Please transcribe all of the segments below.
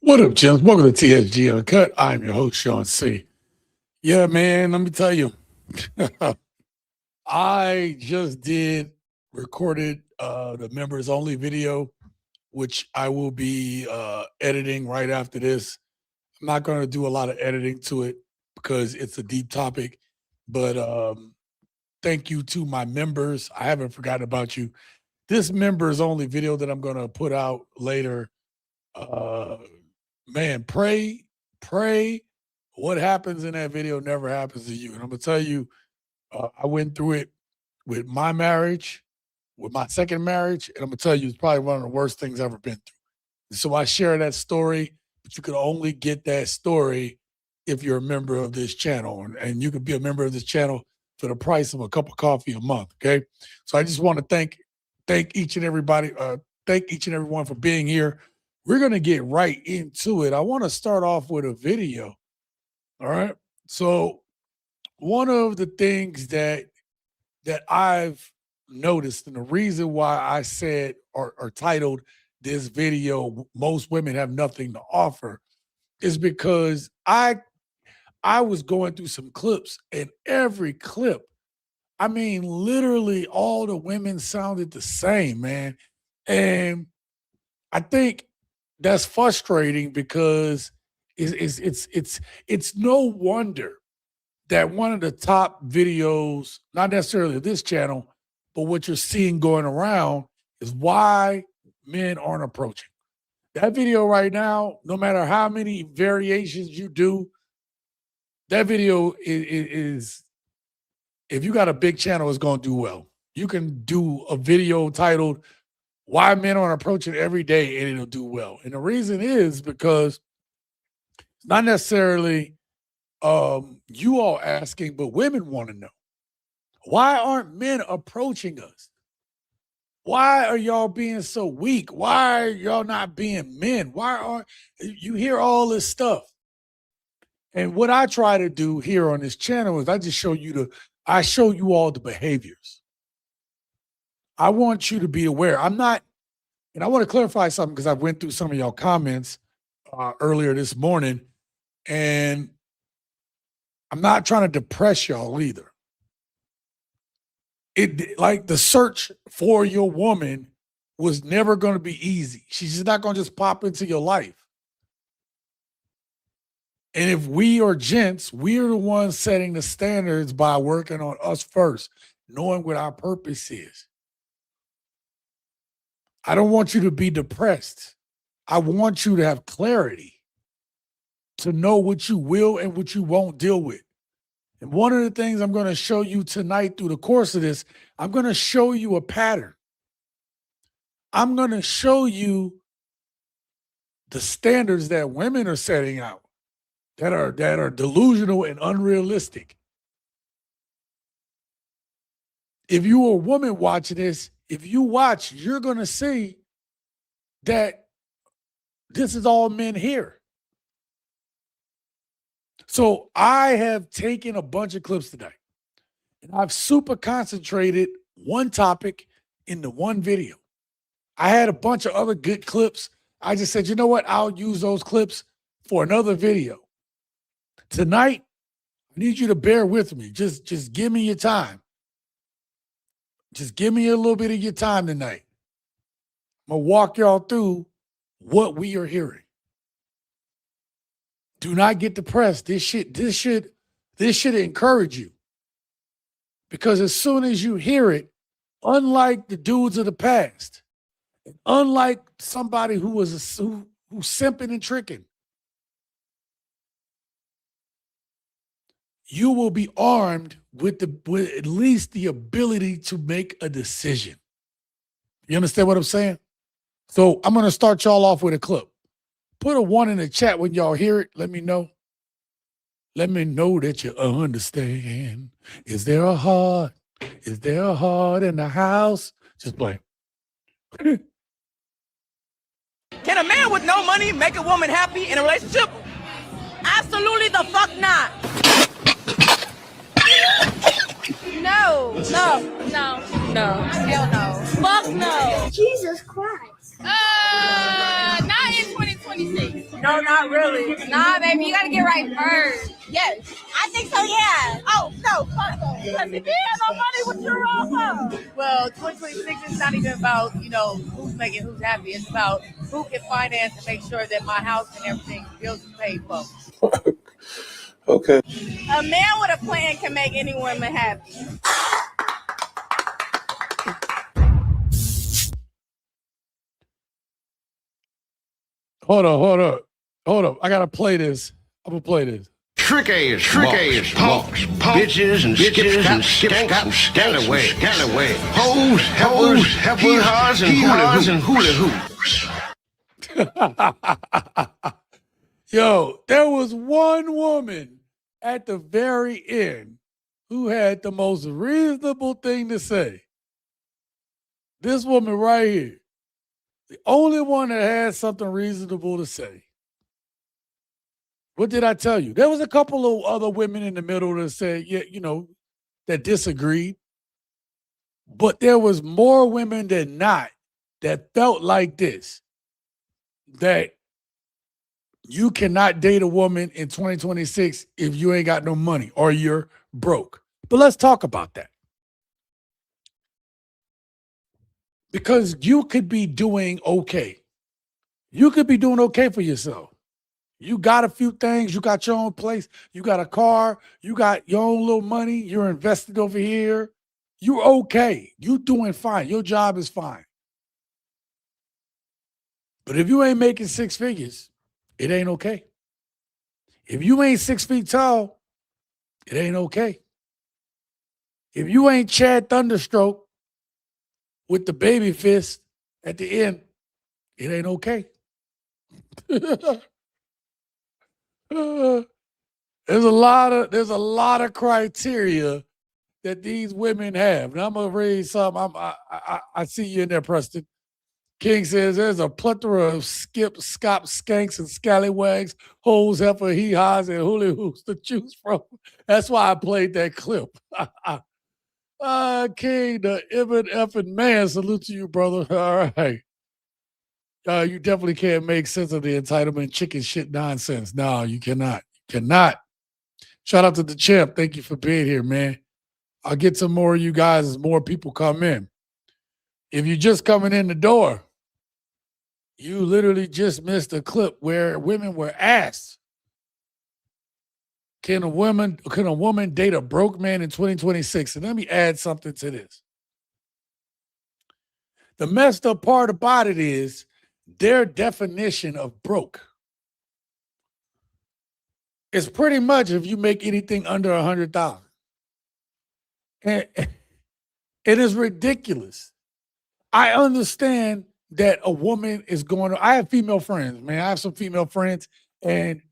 What up, gents? Welcome to TSG Uncut. I'm your host, Shaun C. Yeah, man, let me tell you. I just recorded the members only video, which I will be editing right after this. I'm not going to do a lot of editing to it because it's a deep topic, but thank you to my members. I haven't forgotten about you. This members only video that I'm going to put out later, man, pray. What happens in that video never happens to you. And I'm going to tell you, I went through it with my marriage, with my second marriage, and I'm going to tell you, it's probably one of the worst things I've ever been through. And so I share that story, but you can only get that story if you're a member of this channel. And you can be a member of this channel for the price of a cup of coffee a month, okay? So I just want to thank each and everyone for being here. We're going to get right into it. I want to start off with a video. All right. So one of the things that I've noticed, and the reason why I said or titled this video, "Most Women Have Nothing to Offer," is because I was going through some clips, and every clip, I mean, literally all the women sounded the same, man. And I think that's frustrating because it's no wonder that one of the top videos, not necessarily of this channel, but what you're seeing going around is why men aren't approaching. That video right now, no matter how many variations you do, that video is if you got a big channel, it's going to do well. You can do a video titled "Why Men Aren't Approaching Every Day" and it'll do well. And the reason is because it's not necessarily you all asking, but women want to know, why aren't men approaching us? Why are y'all being so weak? Why are y'all not being men? Why aren't you hear all this stuff? And what I try to do here on this channel is I show you all the behaviors. I want you to be aware. And I want to clarify something because I went through some of y'all comments earlier this morning, and I'm not trying to depress y'all either. Like the search for your woman was never going to be easy. She's just not going to just pop into your life. And if we are gents, we're the ones setting the standards by working on us first, knowing what our purpose is. I don't want you to be depressed. I want you to have clarity, to know what you will and what you won't deal with. And one of the things I'm going to show you tonight through the course of this, I'm going to show you a pattern. I'm going to show you the standards that women are setting out that are delusional and unrealistic. If you're a woman watching this, if you watch, you're going to see that this is all men here. So I have taken a bunch of clips today, and I've super concentrated one topic into one video. I had a bunch of other good clips. I just said, you know what? I'll use those clips for another video. Tonight, I need you to bear with me. Just give me your time. Just give me a little bit of your time tonight. I'm going to walk y'all through what we are hearing. Do not get depressed. This should encourage you. Because as soon as you hear it, unlike the dudes of the past, unlike somebody who's simping and tricking, you will be armed with at least the ability to make a decision. You understand what I'm saying? So I'm going to start y'all off with a clip. Put a 1 in the chat when y'all hear it. Let me know. Let me know that you understand. Is there a heart? Is there a heart in the house? Just play. Can a man with no money make a woman happy in a relationship? Absolutely the fuck not. No. Hell no. Fuck no. Jesus Christ. Not in 2026. No, not really. Nah, baby, you gotta get right first. Yes. I think so, yeah. Oh, no, fuck no. Because if you have no money, what you wrong for? Well, 2026 is not even about, who's making who's happy. It's about who can finance and make sure that my house and everything, bills is paid for. Okay. A man with a plan can make any woman happy. Hold up. I gotta play this. I'm gonna play this. Trick ass, punks, bitches and scallyway, hoes, heifers, hee-haws, and hula hoops. Yo, there was one woman at the very end who had the most reasonable thing to say. This woman right here, the only one that had something reasonable to say. What did I tell you? There was a couple of other women in the middle that said, yeah, that disagreed. But there was more women than not that felt like this, that you cannot date a woman in 2026 if you ain't got no money or you're broke. But let's talk about that. Because you could be doing okay. You could be doing okay for yourself. You got a few things. You got your own place. You got a car. You got your own little money. You're invested over here. You're okay. You doing fine. Your job is fine. But if you ain't making six figures, it ain't okay. If you ain't 6 feet tall, it ain't okay. If you ain't Chad Thunderstroke with the baby fist at the end, it ain't okay. There's a lot of criteria that these women have. And I'm gonna read some. I see you in there, Preston. King says there's a plethora of scop, skanks, and scallywags, hoes, heifer, hee-haws, and hula hoops to choose from. That's why I played that clip. King, the even effing man, salute to you, brother. All right. You definitely can't make sense of the entitlement chicken shit nonsense. No, you cannot. You cannot. Shout out to the champ. Thank you for being here, man. I'll get some more of you guys as more people come in. If you're just coming in the door, you literally just missed a clip where women were asked, can a woman date a broke man in 2026? And let me add something to this. The messed up part about it is their definition of broke is pretty much if you make anything under 100,000. And it is ridiculous. I understand that a woman is going to, I have female friends, man. I have some female friends, and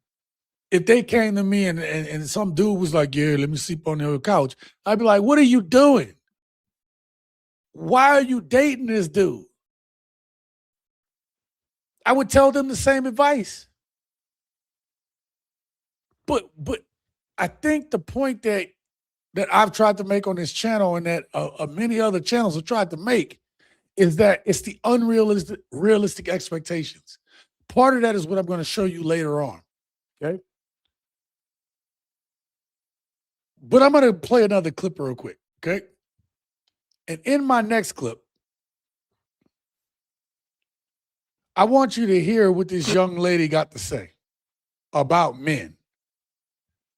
if they came to me and some dude was like, yeah, let me sleep on the couch, I'd be like, what are you doing? Why are you dating this dude? I would tell them the same advice. But I think the point that I've tried to make on this channel and that many other channels have tried to make is that it's the realistic expectations. Part of that is what I'm going to show you later on, okay? But I'm going to play another clip real quick, okay? And in my next clip, I want you to hear what this young lady got to say about men.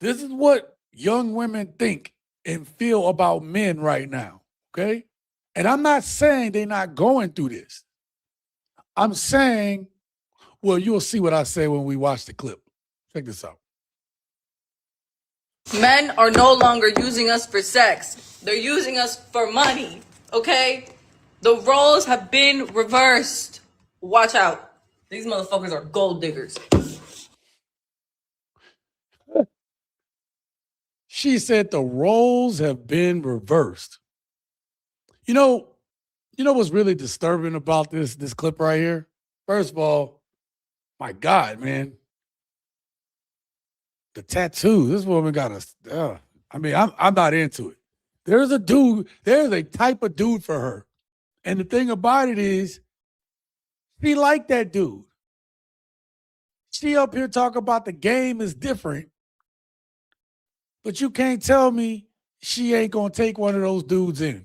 This is what young women think and feel about men right now, okay? And I'm not saying they're not going through this. I'm saying, well, you'll see what I say when we watch the clip. Check this out. Men are no longer using us for sex. They're using us for money, okay? The roles have been reversed. Watch out. These motherfuckers are gold diggers. She said the roles have been reversed. You know what's really disturbing about this clip right here? First of all, my God, man. The tattoo. This woman got a, I'm not into it. There's a type of dude for her. And the thing about it is, she liked that dude. She up here talking about the game is different, but you can't tell me she ain't gonna take one of those dudes in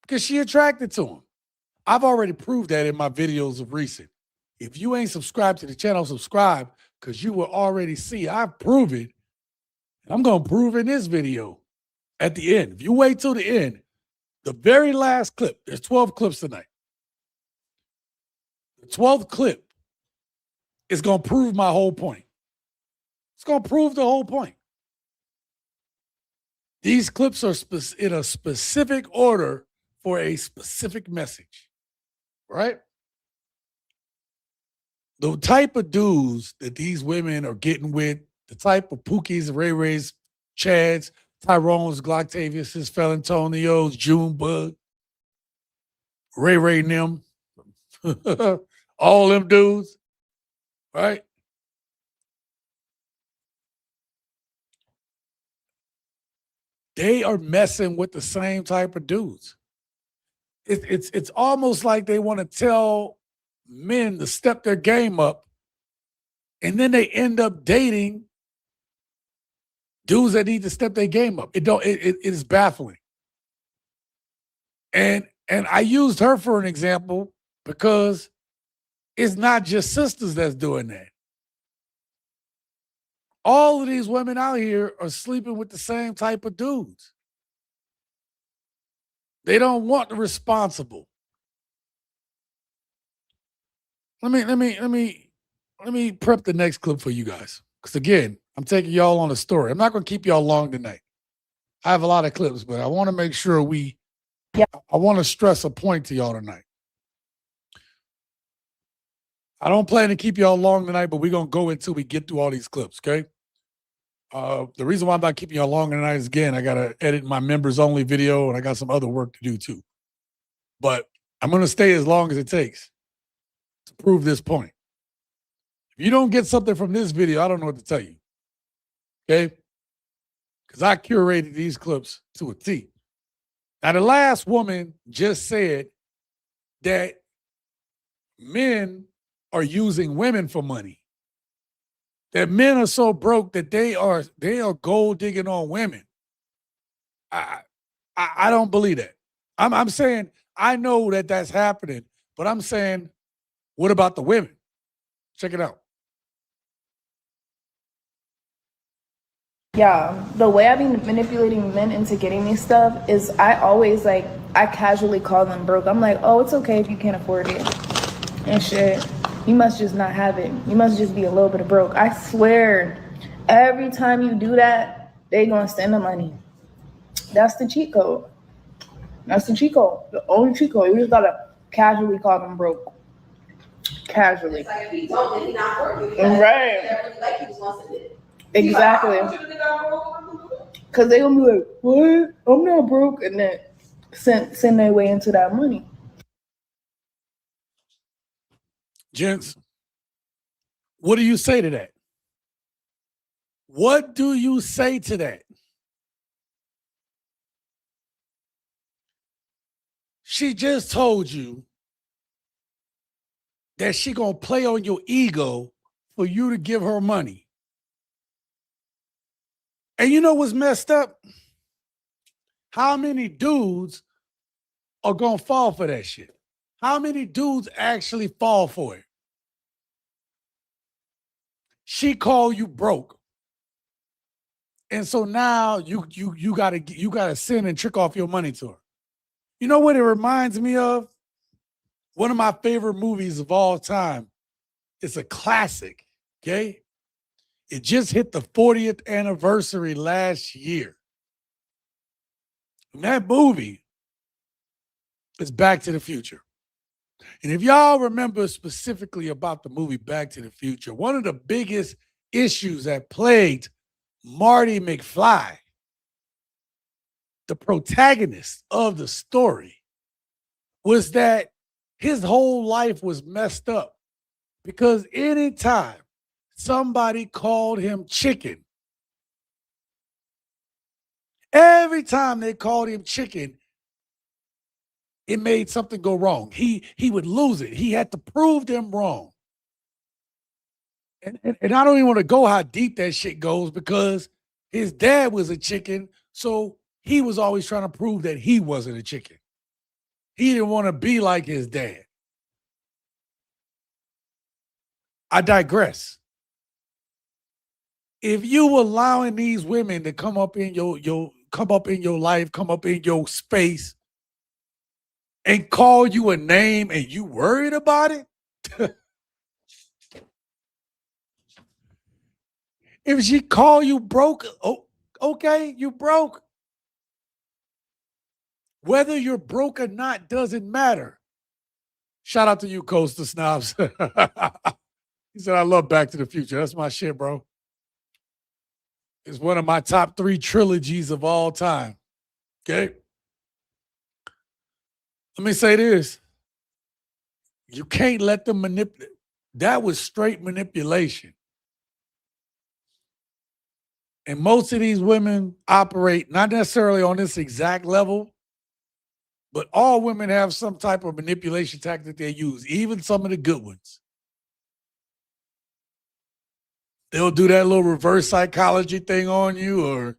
because she attracted to him. I've already proved that in my videos of recent. If you ain't subscribed to the channel, subscribe because you will already see I've proven. I'm gonna prove in this video at the end. If you wait till the end, the very last clip, there's 12 clips tonight. The 12th clip is going to prove my whole point. It's going to prove the whole point. These clips are in a specific order for a specific message, right? The type of dudes that these women are getting with, the type of Pookies, Ray Rays, Chads, Tyrone's, Gloctavius, Felantonios, Junebug, Ray Ray and them, all them dudes, right? They are messing with the same type of dudes. It's almost like they want to tell men to step their game up, and then they end up dating dudes that need to step their game up. It is baffling. And I used her for an example because it's not just sisters that's doing that. All of these women out here are sleeping with the same type of dudes. They don't want the responsible. Let me prep the next clip for you guys. Because again, I'm taking y'all on a story. I'm not going to keep y'all long tonight. I have a lot of clips, but I want to make sure I want to stress a point to y'all tonight. I don't plan to keep y'all long tonight, but we're going to go until we get through all these clips, okay? The reason why I'm not keeping y'all long tonight is, again, I got to edit my members-only video, and I got some other work to do, too. But I'm going to stay as long as it takes to prove this point. If you don't get something from this video, I don't know what to tell you, okay? Because I curated these clips to a T. Now, the last woman just said that men are using women for money. That men are so broke that they are gold digging on women. I don't believe that. I'm saying I know that that's happening, but I'm saying, what about the women? Check it out. Yeah, the way I've been manipulating men into getting me stuff is I casually call them broke. I'm like, oh, it's okay if you can't afford it and shit. You must just not have it. You must just be a little bit of broke. I swear, every time you do that, they gonna send the money. That's the cheat code. That's the cheat code. The only cheat code. You just gotta casually call them broke. Casually. It's like if he told me he's not working, right. Like he was gonna send it. Exactly. Because they gonna be like, what? I'm not broke, and then send their way into that money. Gents, what do you say to that? What do you say to that? She just told you that she gonna play on your ego for you to give her money. And you know what's messed up? How many dudes are gonna fall for that shit? How many dudes actually fall for it? She called you broke. And so now you gotta send and trick off your money to her. You know what it reminds me of? One of my favorite movies of all time. It's a classic, okay? It just hit the 40th anniversary last year. And that movie is Back to the Future. And if y'all remember specifically about the movie Back to the Future, one of the biggest issues that plagued Marty McFly, the protagonist of the story, was that his whole life was messed up because anytime somebody called him chicken, every time they called him chicken, it made something go wrong. He would lose it. He had to prove them wrong. And I don't even want to go how deep that shit goes because his dad was a chicken, so he was always trying to prove that he wasn't a chicken. He didn't want to be like his dad. I digress. If you allowing these women to come up in your life, come up in your space, and call you a name, and you worried about it, if she call you broke, oh, okay, you broke. Whether you're broke or not doesn't matter. Shout out to you, Coaster Snobs. He said, I love Back to the Future. That's my shit, bro. It's one of my top 3 trilogies of all time. Okay? Let me say this. You can't let them manipulate. That was straight manipulation. And most of these women operate not necessarily on this exact level, but all women have some type of manipulation tactic they use, even some of the good ones. They'll do that little reverse psychology thing on you or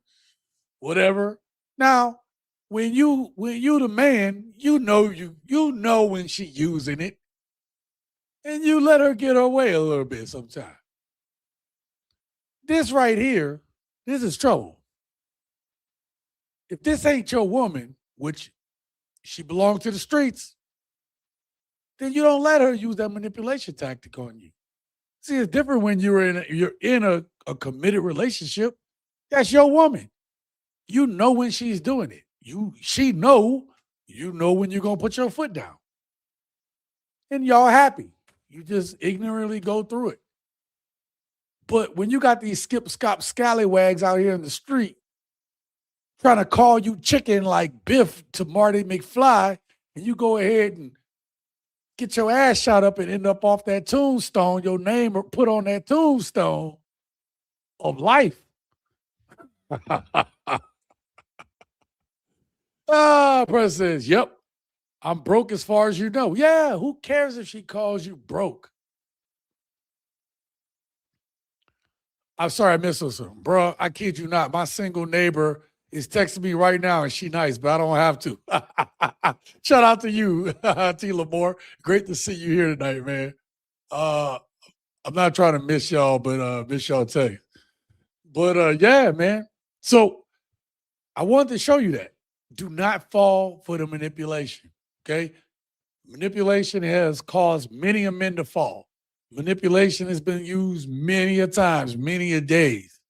whatever. Now, when you the man, you know when she using it, and you let her get her way a little bit sometimes. This right here, this is trouble. If this ain't your woman, which she belongs to the streets, then you don't let her use that manipulation tactic on you. See, it's different when you're in a committed relationship. That's your woman. You know when she's doing it. You know when you're gonna put your foot down. And y'all happy. You just ignorantly go through it. But when you got these skip, scop, scallywags out here in the street trying to call you chicken like Biff to Marty McFly, and you go ahead and get your ass shot up and end up off that tombstone, your name put on that tombstone of life. Person says, yep, I'm broke as far as you know. Yeah, who cares if she calls you broke? I'm sorry I missed this one. Bro, I kid you not. My single neighbor is texting me right now, and she nice, but I don't have to. Shout out to you, T. Lamore. Great to see you here tonight, man. I'm not trying to miss y'all, but miss y'all too. But yeah, man. So I wanted to show you that. Do not fall for the manipulation, okay? Manipulation has caused many a men to fall. Manipulation has been used many a times, many a days.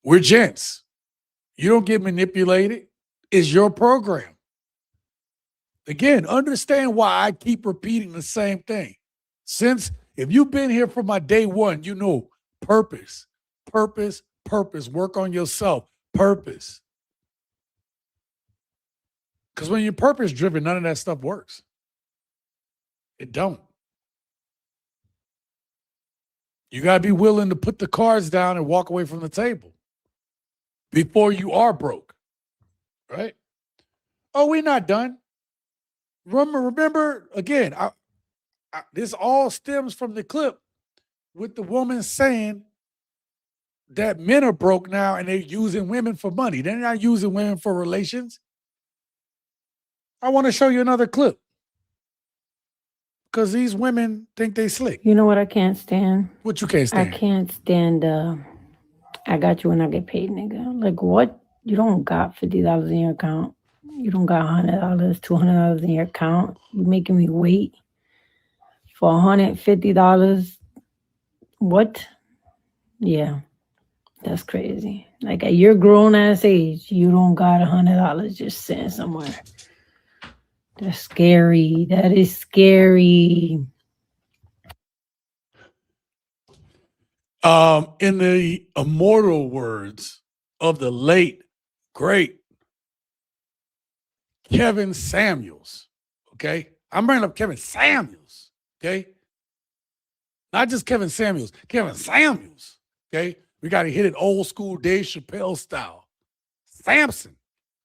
We're gents. You don't get manipulated. It's your program. Again, understand why I keep repeating the same thing. Since if you've been here from my day one, you know purpose, purpose, purpose. Work on yourself. Purpose. Because when you're purpose driven, none of that stuff works. It don't. You got to be willing to put the cards down and walk away from the table before you are broke, right? Oh, we're not done. Remember again, this all stems from the clip with the woman saying that men are broke now and they're using women for money. They're not using women for relations. I want to show you another clip because these women think they slick. You know what I can't stand? What you can't stand? I can't stand I got you when I get paid, nigga. Like, what? You don't got $50 in your account. You don't got $100, $200 in your account. You making me wait for $150. What? Yeah, that's crazy. Like, at your grown ass age, you don't got $100 just sitting somewhere. That's scary. That is scary. In the immortal words of the late, great Kevin Samuels, okay? I'm bringing up Kevin Samuels, okay? Not just Kevin Samuels, Kevin Samuels, okay? We got to hit it old school Dave Chappelle style. Samson,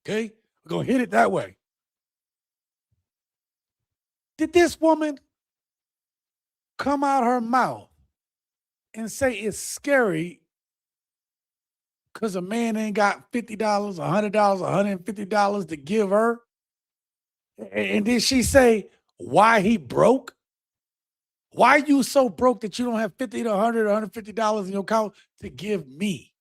okay? We're going to hit it that way. Did this woman come out her mouth and say it's scary because a man ain't got $50, $100, $150 to give her. And then she say, why he broke? Why you so broke that you don't have $50 to $100 to $150 in your account to give me?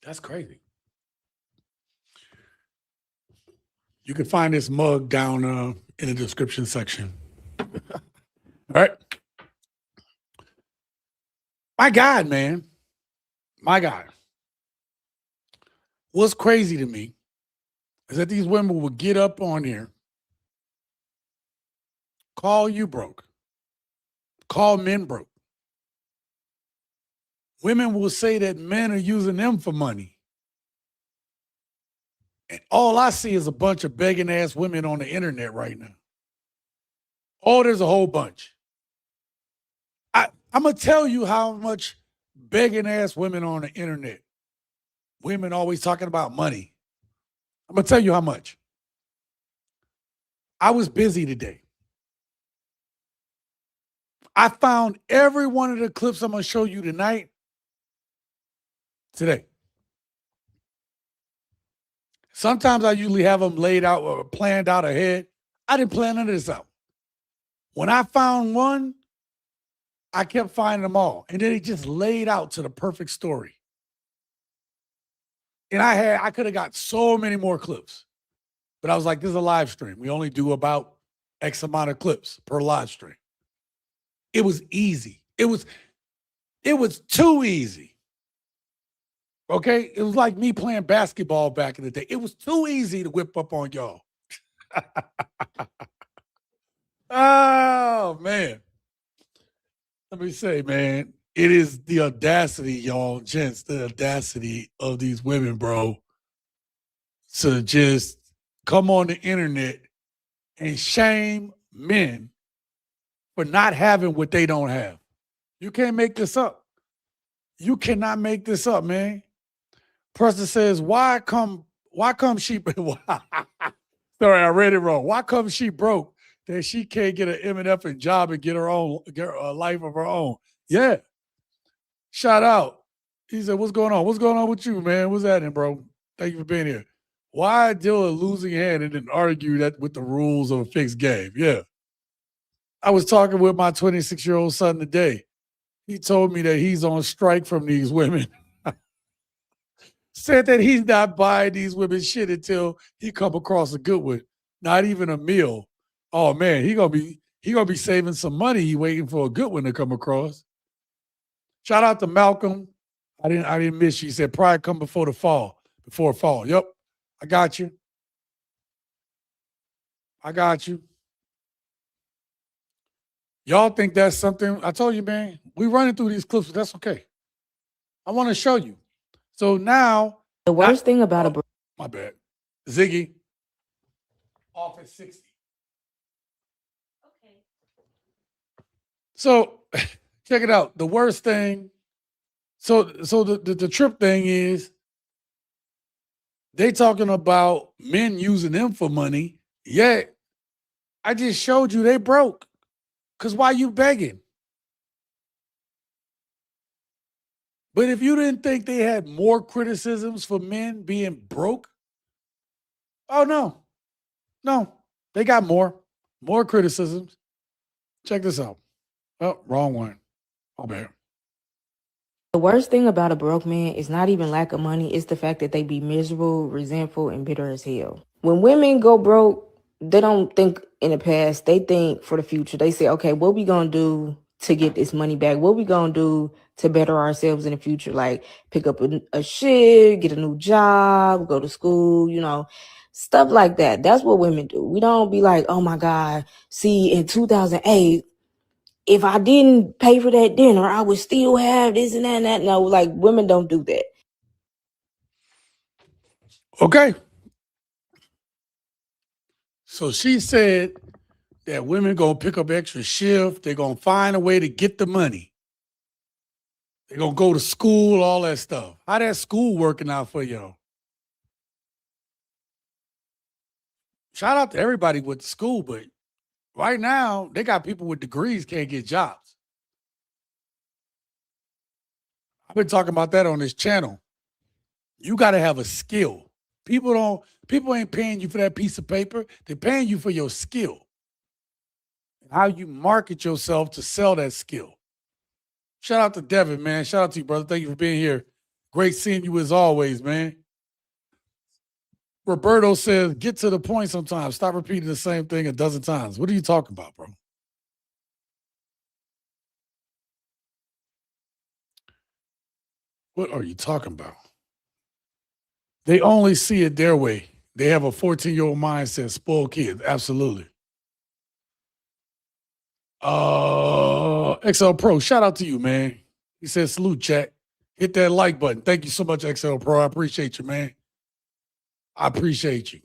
That's crazy. You can find this mug down in the description section. All right. My God, man. My God. What's crazy to me is that these women will get up on here, call you broke, call men broke. Women will say that men are using them for money. And all I see is a bunch of begging ass women on the internet right now. Oh, there's a whole bunch. I'm going to tell you how much begging ass women on the internet. Women always talking about money. I'm going to tell you how much. I was busy today. I found every one of the clips I'm going to show you tonight today. Sometimes I usually have them laid out or planned out ahead. I didn't plan none of this out. When I found one, I kept finding them all. And then it just laid out to the perfect story. And I could have got so many more clips. But I was like, this is a live stream. We only do about X amount of clips per live stream. It was easy. It was too easy. Okay? It was like me playing basketball back in the day. It was too easy to whip up on y'all. Oh, man. Let me say, man, it is the audacity, y'all, gents, the audacity of these women, bro, to just come on the internet and shame men for not having what they don't have. You can't make this up. You cannot make this up, man. Person says, why come she, sorry, I read it wrong. Why come she broke that she can't get an M&F job and get a life of her own? Yeah. Shout out. He said, what's going on? What's going on with you, man? What's happening, bro? Thank you for being here. Why deal a losing hand and then argue that with the rules of a fixed game? Yeah. I was talking with my 26-year-old son today. He told me that he's on strike from these women. Said that he's not buying these women's shit until he come across a good one. Not even a meal. Oh man, he gonna be saving some money. He waiting for a good one to come across. Shout out to Malcolm. I didn't miss you. He said pride come before fall. Yep. I got you. Y'all think that's something? I told you, man, we running through these clips, but that's okay. I want to show you. So now. The worst thing about my bad. Ziggy. Off at 60. Okay. So check it out. The worst thing. So the trip thing is they talking about men using them for money. Yet I just showed you they broke. Because why you begging? But if you didn't think they had more criticisms for men being broke, oh no, they got more criticisms. Check this out. Oh, wrong one. Oh, man. the worst thing about a broke man is not even lack of money, it's the fact that they be miserable, resentful, and bitter as hell. When women go broke, they don't think in the past, they think for the future. They say, okay, what we gonna do to get this money back? What we gonna do to better ourselves in the future? Like pick up a shit, get a new job, go to school, stuff like that. That's what women do. We don't be like, oh my God, see, in 2008, if I didn't pay for that dinner, I would still have this and that and that. No, like women don't do that. Okay. So she said that women gonna pick up extra shift. They're gonna find a way to get the money. They're going to go to school, all that stuff. How that school working out for y'all? Shout out to everybody with school, but right now, they got people with degrees can't get jobs. I've been talking about that on this channel. You got to have a skill. People ain't paying you for that piece of paper. They're paying you for your skill. How you market yourself to sell that skill. Shout out to Devin, man. Shout out to you, brother. Thank you for being here. Great seeing you as always, man. Roberto says, get to the point sometimes. Stop repeating the same thing a dozen times. What are you talking about, bro? What are you talking about? They only see it their way. They have a 14-year-old mindset, spoiled kids. Absolutely. XL Pro, shout out to you, man. He says, salute, chat. Hit that like button. Thank you so much, XL Pro. I appreciate you, man. I appreciate you.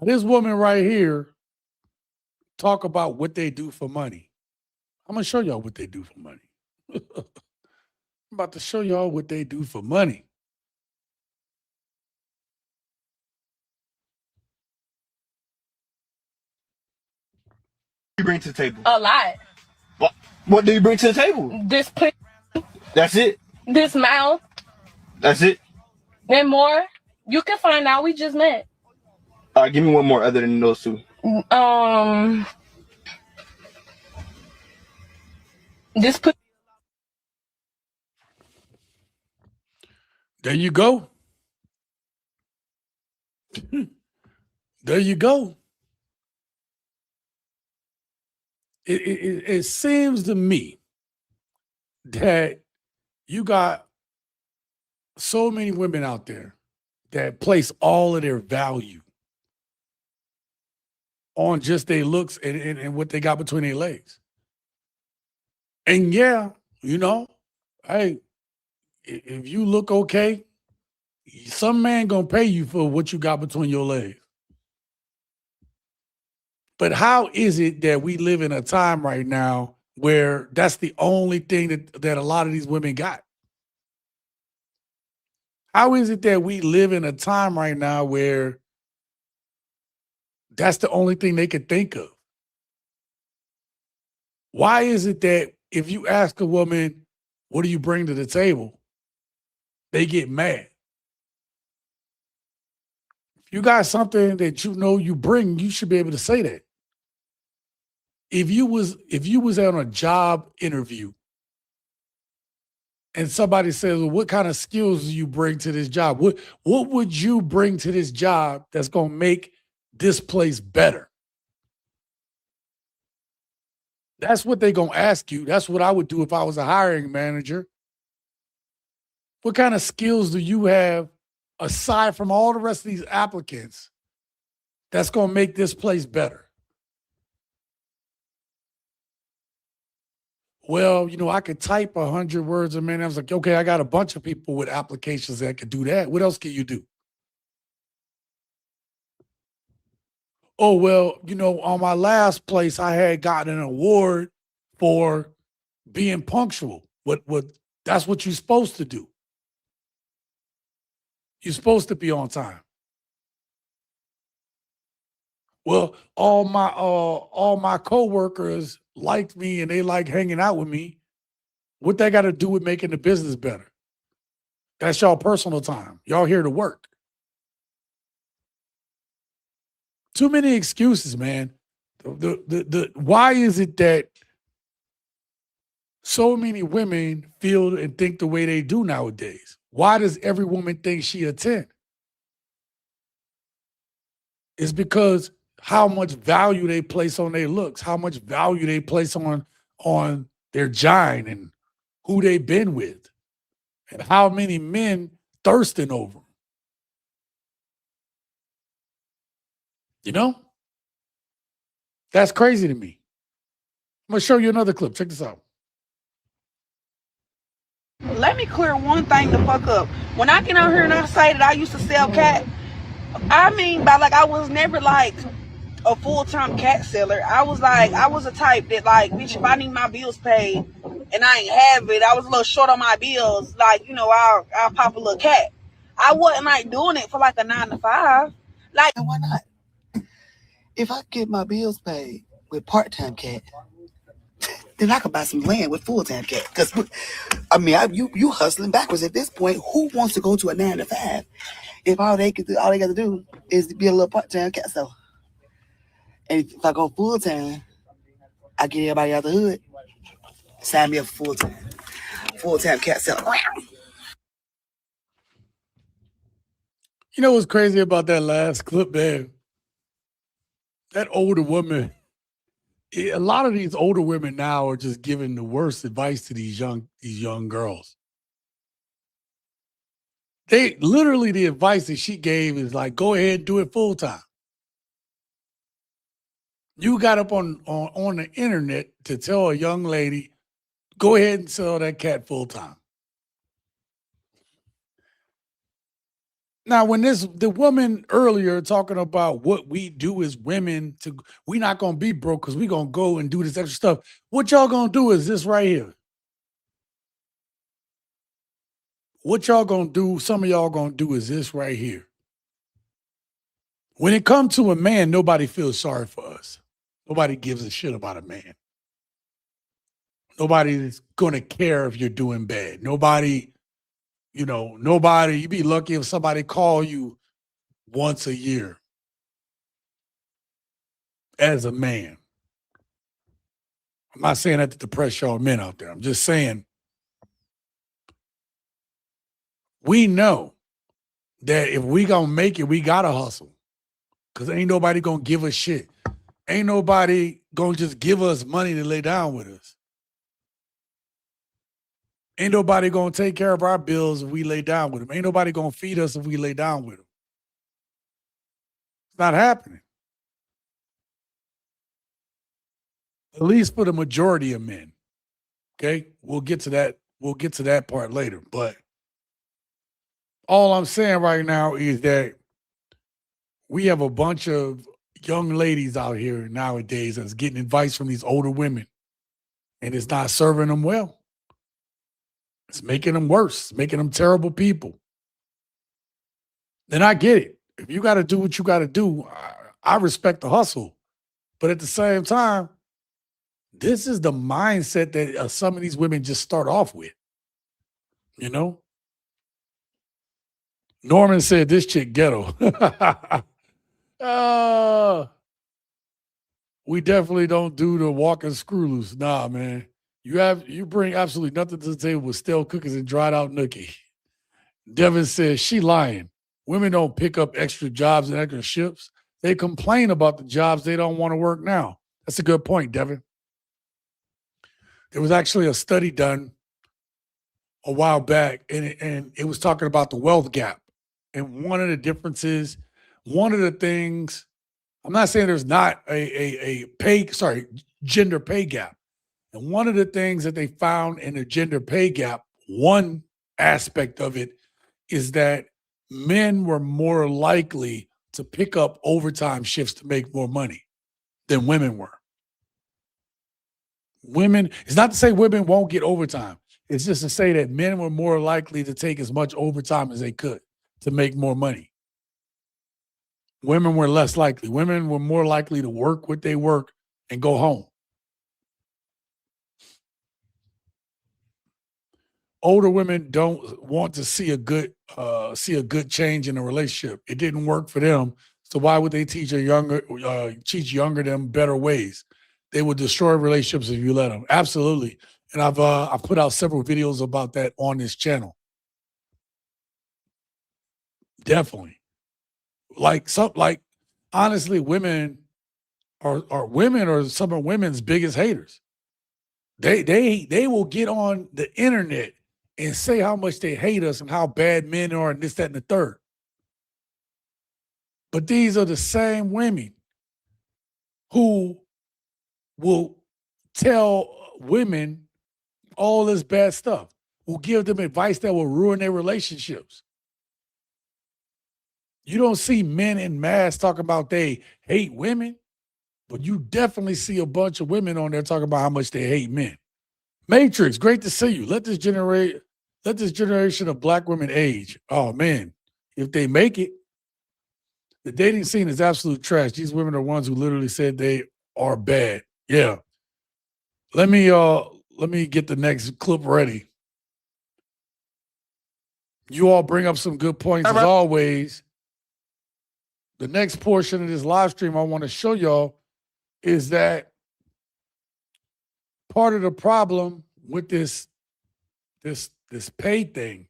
This woman right here talk about what they do for money. I'm going to show y'all what they do for money. I'm about to show y'all what they do for money. You bring to the table? A lot. What do you bring to the table? This pussy, That's it? this mouth, That's it? and more. You can find out. We just met. Give me one more other than those two. This pussy. There you go. There you go. It seems to me that you got so many women out there that place all of their value on just their looks and what they got between their legs. And yeah, you know, hey, if you look okay, some man gonna pay you for what you got between your legs. But how is it that we live in a time right now where that's the only thing that a lot of these women got? How is it that we live in a time right now where that's the only thing they could think of? Why is it that if you ask a woman, what do you bring to the table, they get mad? If you got something that you know you bring, you should be able to say that. If you was on a job interview and somebody says, well, what kind of skills do you bring to this job? What would you bring to this job that's going to make this place better? That's what they're going to ask you. That's what I would do if I was a hiring manager. What kind of skills do you have aside from all the rest of these applicants that's going to make this place better? Well, you know, I could type 100 words a minute. I was like, okay, I got a bunch of people with applications that could do that. What else can you do? Oh, well, you know, on my last place, I had gotten an award for being punctual. That's what you're supposed to do. You're supposed to be on time. Well, all my coworkers liked me and they like hanging out with me. What that got to do with making the business better? That's y'all personal time. Y'all here to work. Too many excuses, man. Why is it that so many women feel and think the way they do nowadays? Why does every woman think she a 10? It's because how much value they place on their looks, how much value they place on their gine and who they've been with, and how many men thirsting over them. You know? That's crazy to me. I'm going to show you another clip. Check this out. Let me clear one thing the fuck up. When I get out here and I say that I used to sell cat, I mean by like I was never like a full-time cat seller. I was a type that like, bitch, if I need my bills paid and I ain't have it. I was a little short on my bills. Like, you know, I'll pop a little cat. I wasn't like doing it for like a 9 to 5. Like, and why not? If I get my bills paid with part-time cat, then I could buy some land with full-time cat. Because, I mean, you hustling backwards at this point. Who wants to go to a 9 to 5 if all they got to do is be a little part-time cat seller? And if I go full-time, I get everybody out the hood. Sign me up for full-time cat seller. You know what's crazy about that last clip, man? That older woman, a lot of these older women now are just giving the worst advice to these young girls. They literally, the advice that she gave is like, go ahead and do it full time. You got up on the internet to tell a young lady, go ahead and sell that cat full time. Now, when the woman earlier talking about what we do as women, we not going to be broke because we going to go and do this extra stuff. What y'all going to do is this right here. What y'all going to do, some of y'all going to do is this right here. When it comes to a man, nobody feels sorry for us. Nobody gives a shit about a man. Nobody is going to care if you're doing bad. Nobody, you be lucky if somebody call you once a year as a man. I'm not saying that to depress y'all men out there. I'm just saying we know that if we gonna make it, we gotta hustle. Because ain't nobody gonna give us shit. Ain't nobody gonna just give us money to lay down with us. Ain't nobody gonna take care of our bills if we lay down with them. Ain't nobody gonna feed us if we lay down with them. It's not happening. At least for the majority of men. Okay? We'll get to that. We'll get to that part later. But all I'm saying right now is that we have a bunch of young ladies out here nowadays that's getting advice from these older women, and it's not serving them well. It's making them worse. It's making them terrible people. Then I get it. If you got to do what you got to do, I respect the hustle. But at the same time, this is the mindset that some of these women just start off with. You know? Norman said this chick ghetto. We definitely don't do the walking screw loose. Nah, man. You bring absolutely nothing to the table with stale cookies and dried out nookie. Devin says she lying. Women don't pick up extra jobs and extra shifts. They complain about the jobs they don't want to work now. That's a good point, Devin. There was actually a study done a while back, and it was talking about the wealth gap. And one of the differences, one of the things, I'm not saying there's not a gender pay gap. And one of the things that they found in the gender pay gap, one aspect of it is that men were more likely to pick up overtime shifts to make more money than women were. Women, it's not to say women won't get overtime. It's just to say that men were more likely to take as much overtime as they could to make more money. Women were less likely. Women were more likely to work what they work and go home. Older women don't want to see a good change in a relationship. It didn't work for them, so why would they teach younger them better ways? They would destroy relationships if you let them. Absolutely, and I've put out several videos about that on this channel. Definitely, honestly, women are some of women's biggest haters. They will get on the internet and say how much they hate us and how bad men are and this, that, and the third. But these are the same women who will tell women all this bad stuff, will give them advice that will ruin their relationships. You don't see men in mass talking about they hate women, but you definitely see a bunch of women on there talking about how much they hate men. Matrix, great to see you. Let this generation of black women age. Oh man, if they make it, the dating scene is absolute trash. These women are ones who literally said they are bad. Yeah. Let me get the next clip ready. You all bring up some good points as always. The next portion of this live stream I want to show y'all is that part of the problem with this pay thing,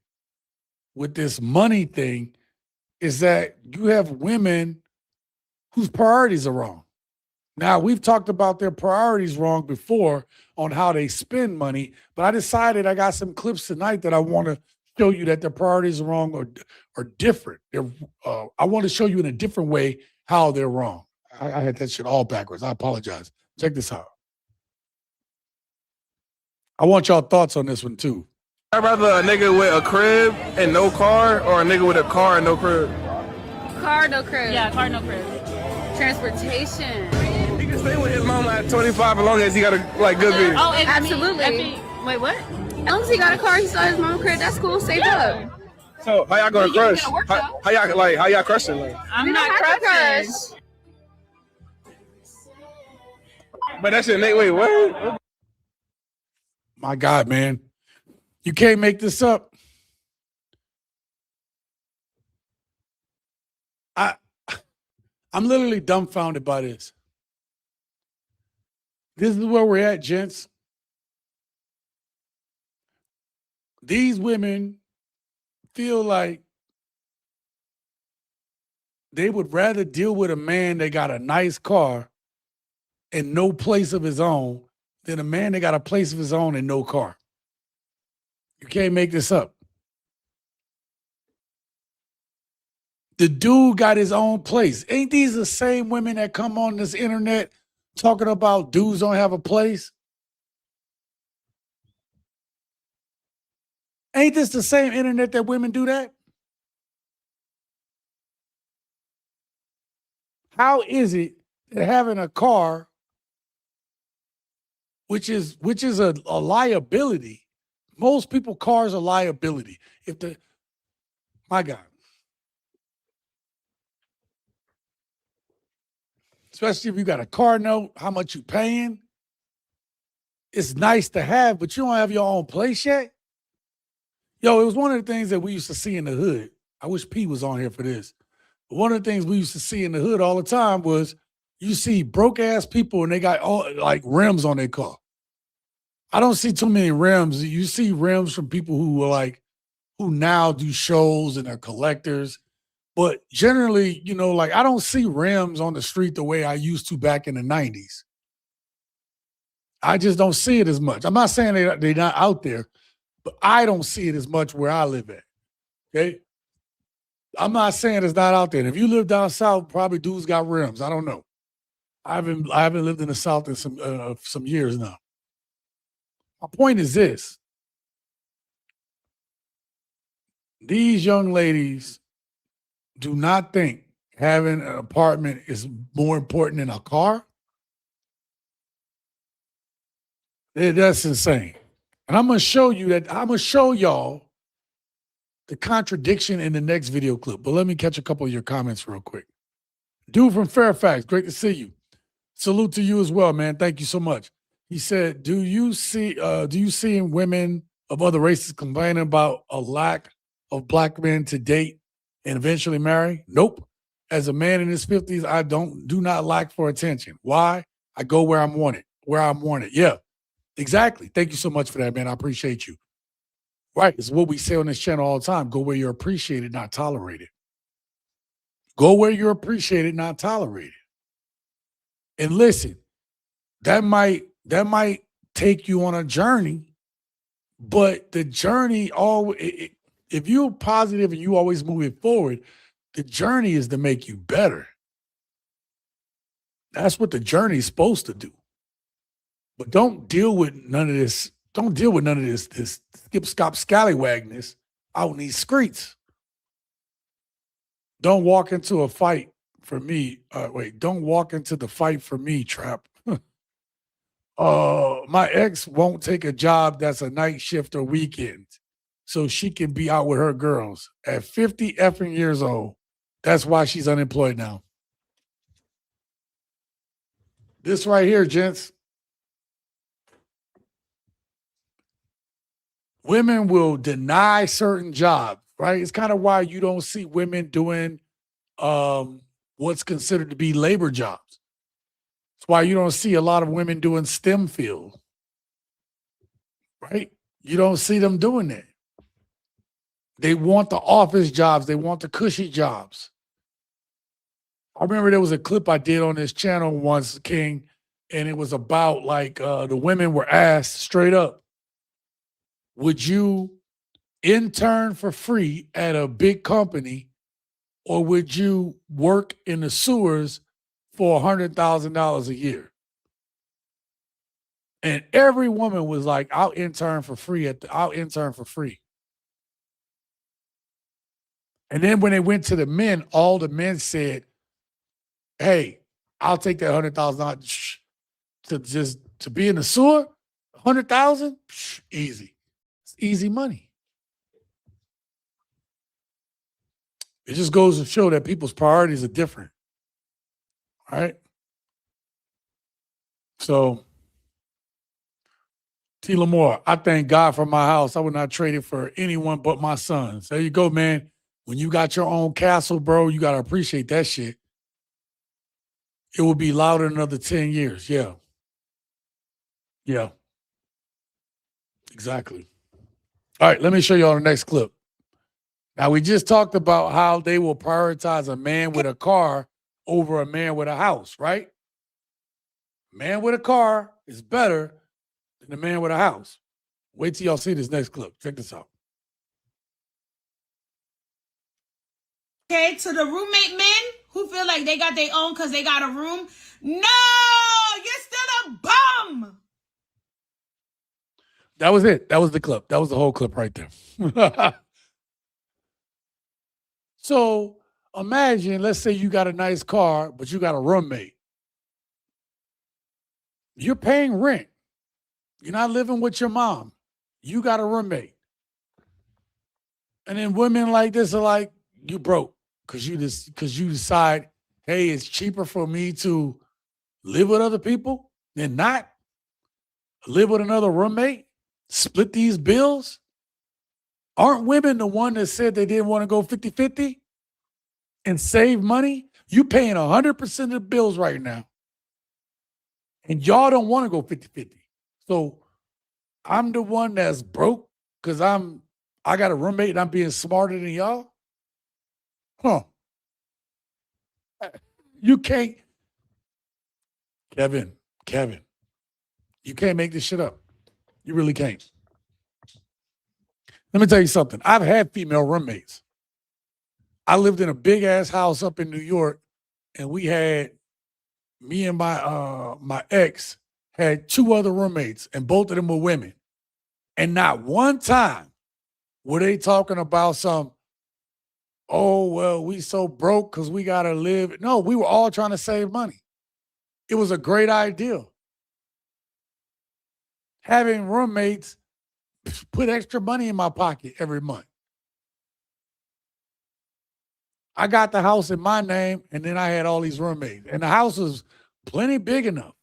with this money thing, is that you have women whose priorities are wrong. Now, we've talked about their priorities wrong before on how they spend money, but I decided I got some clips tonight that I want to show you that their priorities are wrong or different. I want to show you in a different way how they're wrong. I had that shit all backwards. I apologize. Check this out. I want y'all thoughts on this one too. I'd rather a nigga with a crib and no car, or a nigga with a car and no crib. Car, no crib. Yeah, car, no crib. Transportation. He can stay with his mama at 25 as long as he got a good vehicle. Oh, absolutely. Wait, what? As long as he got a car, he saw his mom crib. That's cool. Saved up. So how y'all gonna crush? How y'all crushing? Like? I'm not crushing. But that shit, wait, what? My God, man. You can't make this up. I'm literally dumbfounded by this. This is where we're at, gents. These women feel like they would rather deal with a man that got a nice car and no place of his own than a man that got a place of his own and no car. You can't make this up. The dude got his own place. Ain't these the same women that come on this internet talking about dudes don't have a place? Ain't this the same internet that women do that? How is it that having a car, which is a liability, most people cars are liability. My God. Especially if you got a car note, how much you paying. It's nice to have, but you don't have your own place yet. Yo, it was one of the things that we used to see in the hood. I wish P was on here for this. But one of the things we used to see in the hood all the time was you see broke ass people and they got all like rims on their car. I don't see too many rims. You see rims from people who now do shows and are collectors. But generally, I don't see rims on the street the way I used to back in the 90s. I just don't see it as much. I'm not saying they're not out there, but I don't see it as much where I live at. Okay? I'm not saying it's not out there. And if you live down south, probably dudes got rims. I don't know. I haven't lived in the south in some years now. My point is this. These young ladies do not think having an apartment is more important than a car. That's insane. And I'm going to show you that. I'm going to show y'all the contradiction in the next video clip. But let me catch a couple of your comments real quick. Dude from Fairfax, great to see you. Salute to you as well, man. Thank you so much. He said, do you see women of other races complaining about a lack of black men to date and eventually marry? Nope. As a man in his 50s, I do not lack for attention. Why? I go where I'm wanted. Yeah, exactly. Thank you so much for that, man. I appreciate you. Right. It's what we say on this channel all the time. Go where you're appreciated, not tolerated. Go where you're appreciated, not tolerated. And listen, that might take you on a journey, but the journey always, if you're positive and you always moving forward, the journey is to make you better. That's what the journey is supposed to do. But don't deal with none of this. Don't deal with none of this skip, scop, scallywagness out in these streets. Don't walk into a fight for me. Don't walk into the fight for me, Trap. My ex won't take a job that's a night shift or weekend so she can be out with her girls at 50 effing years old. That's why she's unemployed now. This right here, gents. Women will deny certain jobs, right? It's kind of why you don't see women doing what's considered to be labor jobs. It's why you don't see a lot of women doing STEM field, right? You don't see them doing that. They want the office jobs. They want the cushy jobs. I remember there was a clip I did on this channel once, King, and it was about like the women were asked straight up, would you intern for free at a big company or would you work in the sewers for $100,000 a year? And every woman was like, I'll intern for free. I'll intern for free. And then when they went to the men, all the men said, hey, I'll take that $100,000 to be in the sewer. 100,000, easy. It's easy money. It just goes to show that people's priorities are different. All right. So, T. Lamore, I thank God for my house. I would not trade it for anyone but my sons. There you go, man. When you got your own castle, bro, you got to appreciate that shit. It will be louder in another 10 years. Yeah. Yeah. Exactly. All right, let me show you all the next clip. Now, we just talked about how they will prioritize a man with a car over a man with a house, right? Man with a car is better than the man with a house. Wait till y'all see this next clip. Check this out. Okay, to the roommate men who feel like they got their own because they got a room. No, you're still a bum. That was it. That was the clip. That was the whole clip right there. So imagine, let's say you got a nice car, but you got a roommate. You're paying rent. You're not living with your mom. You got a roommate. And then women like this are like, you broke because you decide, hey, it's cheaper for me to live with other people than not live with another roommate, split these bills. Aren't women the one that said they didn't want to go 50-50 and save money? You paying 100% of the bills right now. And y'all don't want to go 50-50. So I'm the one that's broke because I got a roommate and I'm being smarter than y'all? Huh. You can't. Kevin, you can't make this shit up. You really can't. Let me tell you something. I've had female roommates. I lived in a big ass house up in New York, and we had me and my ex had two other roommates, and both of them were women. And not one time were they talking about some, oh, well, we so broke because we got to live. No, we were all trying to save money. It was a great idea. Having roommates put extra money in my pocket every month. I got the house in my name, and then I had all these roommates. And the house was plenty big enough.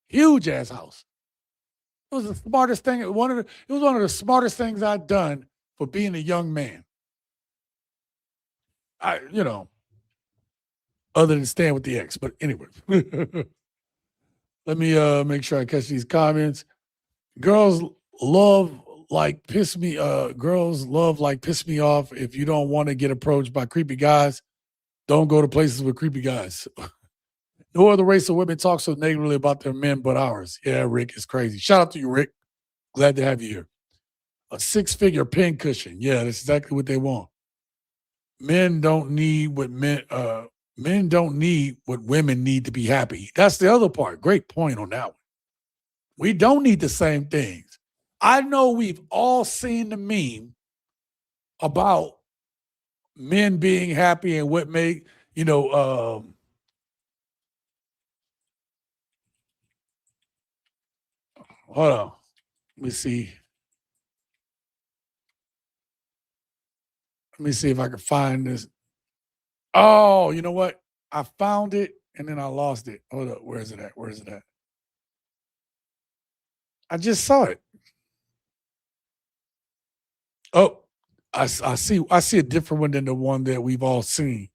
Huge ass house. It was the smartest thing. It was one of the smartest things I'd done for being a young man. Other than staying with the ex. But anyway. Let me make sure I catch these comments. Girls love like piss me off. If you don't want to get approached by creepy guys, don't go to places with creepy guys. No other race of women talk so negatively about their men but ours. Yeah, Rick, it's crazy. Shout out to you, Rick. Glad to have you here. A 6-figure pin cushion. Yeah, that's exactly what they want. Men don't need what women need to be happy. That's the other part. Great point on that one. We don't need the same things. I know we've all seen the meme about men being happy and what make, Hold on. Let me see. Let me see if I can find this. Oh, you know what? I found it and then I lost it. Hold up. Where is it at? Where is it at? I just saw it. Oh, I see a different one than the one that we've all seen.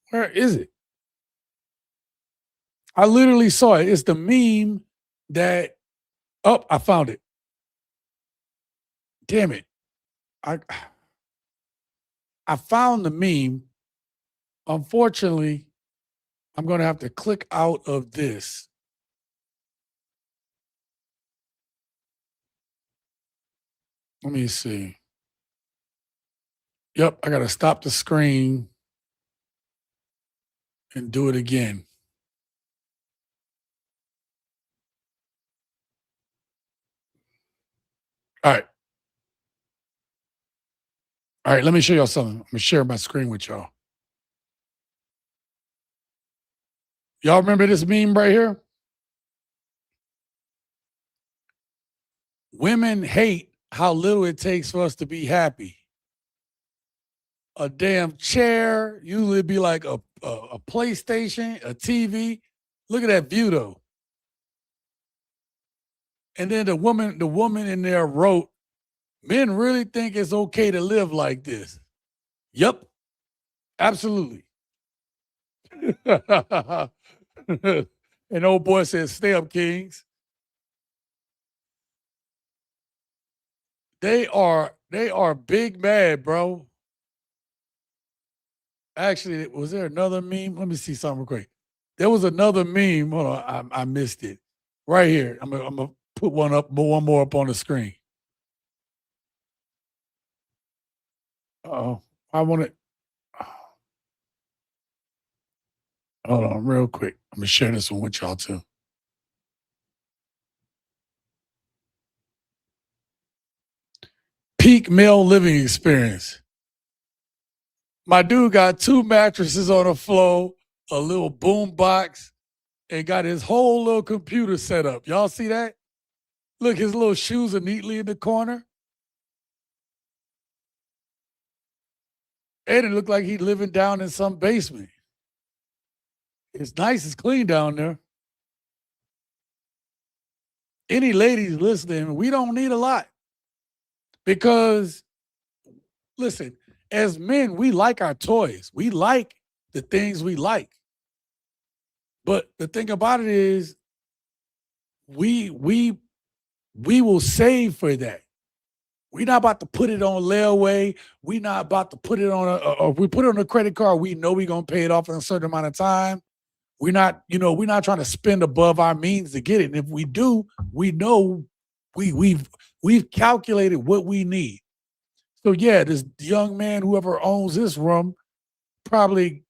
Where is it? I literally saw it. It's the meme that, oh, I found it. Damn it. I found the meme. Unfortunately, I'm going to have to click out of this. Let me see. Yep, I got to stop the screen and do it again. All right. All right, let me show y'all something. I'm going to share my screen with y'all. Y'all remember this meme right here? Women hate how little it takes for us to be happy. A damn chair, usually be like a PlayStation, a TV. Look at that view though. And then the woman in there wrote, men really think it's okay to live like this. Yep, absolutely. And old boy says, stay up, kings. They are big mad, bro. Actually, was there another meme? Let me see something real quick. There was another meme. Hold on, I missed it. Right here. I'm gonna put one more up on the screen. Uh-oh. I want it. Hold on, real quick. I'm gonna share this one with y'all too. Peak male living experience. My dude got 2 mattresses on the floor, a little boom box, and got his whole little computer set up. Y'all see that? Look, his little shoes are neatly in the corner. And it looked like he's living down in some basement. It's nice, it's clean down there. Any ladies listening, we don't need a lot. Because, listen, as men, we like our toys. We like the things we like. But the thing about it is, we will save for that. We're not about to put it on layaway. We're not about to put it on we put it on a credit card. We know we're gonna pay it off in a certain amount of time. We're not trying to spend above our means to get it. And if we do, we know we've calculated what we need. So yeah, this young man, whoever owns this room, probably,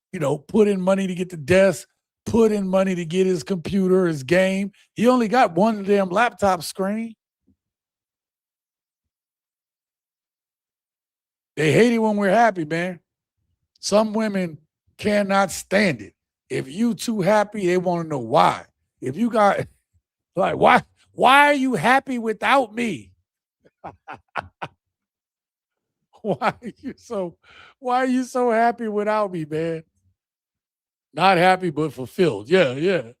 put in money to get the desk, put in money to get his computer, his game. He only got one damn laptop screen. They hate it when we're happy, man. Some women cannot stand it. If you too happy, they want to know why. If you got, like, why are you happy without me? Why are you so happy without me, man? Not happy, but fulfilled. Yeah.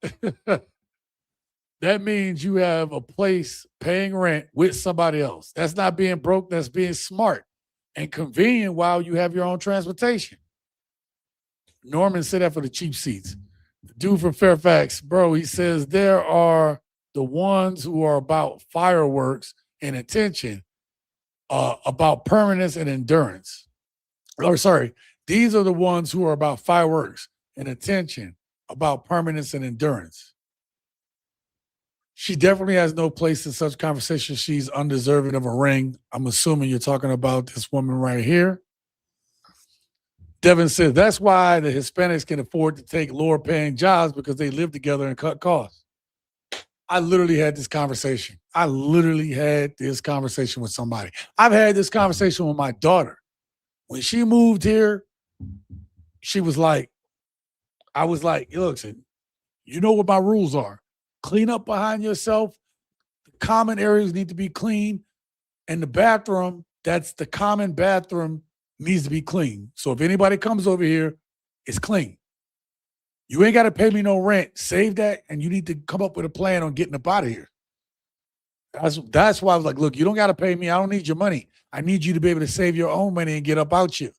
That means you have a place paying rent with somebody else. That's not being broke. That's being smart and convenient while you have your own transportation. Norman said that for the cheap seats. The dude from Fairfax, bro, he says there are the ones who are about fireworks and attention, about permanence and endurance. Or sorry, these are the ones who are about fireworks and attention, about permanence and endurance. She definitely has no place in such conversation. She's undeserving of a ring. I'm assuming you're talking about this woman right here. Devin says, that's why the Hispanics can afford to take lower paying jobs, because they live together and cut costs. I literally had this conversation. With somebody. I've had this conversation with my daughter. When she moved here, she was like, I was like, look, you know what my rules are. Clean up behind yourself, common areas need to be clean, and the bathroom, that's the common bathroom, needs to be clean. So if anybody comes over here, it's clean. You ain't got to pay me no rent. Save that, and you need to come up with a plan on getting up out of here. That's why I was like, look, you don't got to pay me. I don't need your money. I need you to be able to save your own money and get up out here.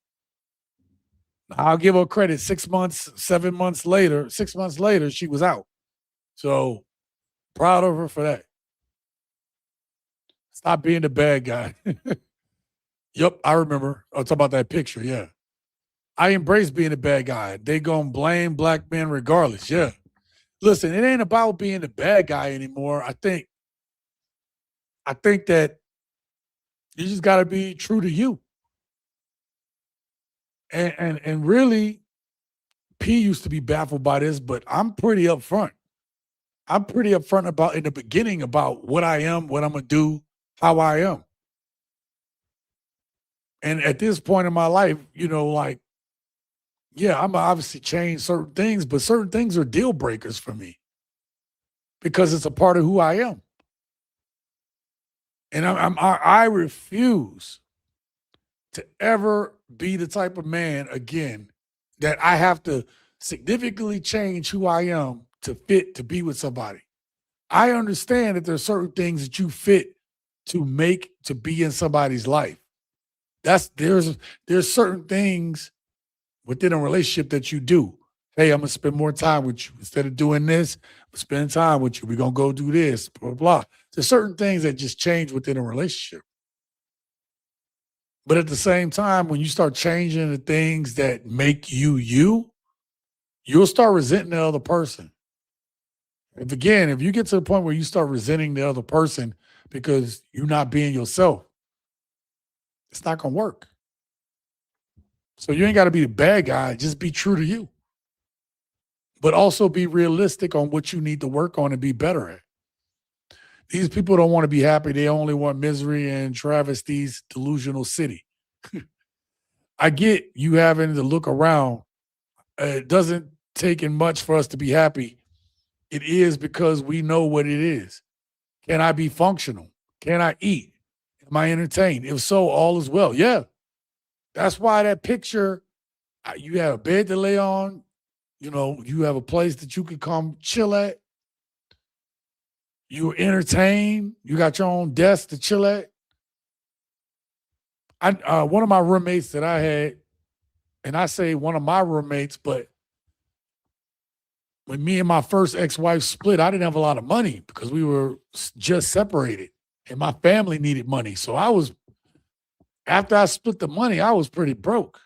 I'll give her credit. 6 months, 7 months later, 6 months later, she was out. So proud of her for that. Stop being the bad guy. Yep, I remember. I'll talk about that picture. Yeah. I embrace being a bad guy. They gonna blame black men regardless. Yeah. Listen, it ain't about being the bad guy anymore. I think that you just gotta be true to you. And really, P used to be baffled by this, but I'm pretty upfront. I'm pretty upfront about in the beginning about what I am, what I'm gonna do, how I am. And at this point in my life, you know, like, yeah, I'm obviously change certain things, but certain things are deal breakers for me because it's a part of who I am. And I refuse to ever be the type of man again that I have to significantly change who I am to fit to be with somebody. I understand that there's certain things that you fit to make to be in somebody's life. There's certain things within a relationship that you do. Hey, I'm gonna spend more time with you. Instead of doing this, I'm spending time with you. We're gonna go do this, blah, blah, blah. There's certain things that just change within a relationship. But at the same time, when you start changing the things that make you, you'll start resenting the other person. If you get to the point where you start resenting the other person because you're not being yourself, it's not gonna work. So you ain't got to be the bad guy. Just be true to you. But also be realistic on what you need to work on and be better at. These people don't want to be happy. They only want misery and travesties, delusional city. I get you having to look around. It doesn't take in much for us to be happy. It is because we know what it is. Can I be functional? Can I eat? Am I entertained? If so, all is well. Yeah. That's why that picture, you have a bed to lay on, you know, you have a place that you can come chill at. You're entertained. You got your own desk to chill at. One of my roommates that I had, and I say one of my roommates, but when me and my first ex-wife split, I didn't have a lot of money because we were just separated and my family needed money. So after I split the money, I was pretty broke.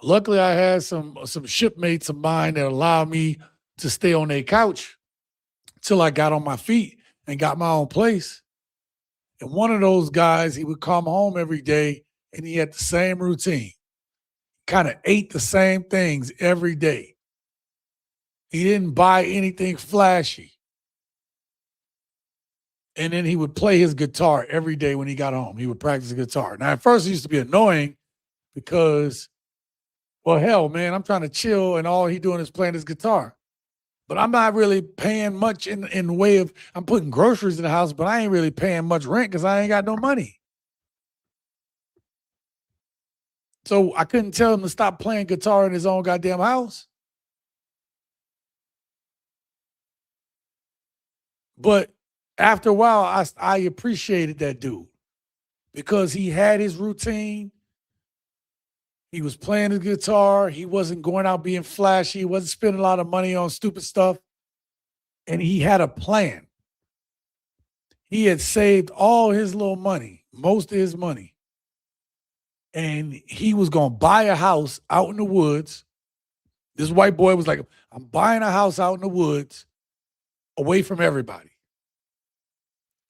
Luckily, I had some shipmates of mine that allowed me to stay on their couch till I got on my feet and got my own place. And one of those guys, he would come home every day and he had the same routine. Kind of ate the same things every day. He didn't buy anything flashy. And then he would play his guitar every day when he got home. He would practice guitar. Now, at first, it used to be annoying because, well, hell, man, I'm trying to chill and all he doing is playing his guitar. But I'm not really paying much in the way of, I'm putting groceries in the house, but I ain't really paying much rent because I ain't got no money. So I couldn't tell him to stop playing guitar in his own goddamn house. But after a while, I appreciated that dude because he had his routine. He was playing his guitar. He wasn't going out being flashy. He wasn't spending a lot of money on stupid stuff. And he had a plan. He had saved all his little money, most of his money. And he was going to buy a house out in the woods. This white boy was like, I'm buying a house out in the woods away from everybody.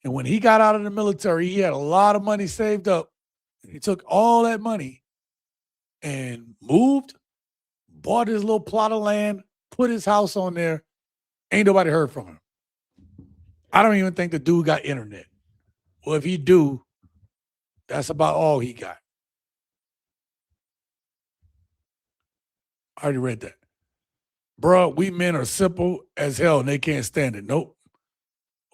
And when he got out of the military, he had a lot of money saved up. And he took all that money and moved, bought his little plot of land, put his house on there. Ain't nobody heard from him. I don't even think the dude got internet. Well, if he do, that's about all he got. I already read that. Bro, we men are simple as hell and they can't stand it. Nope.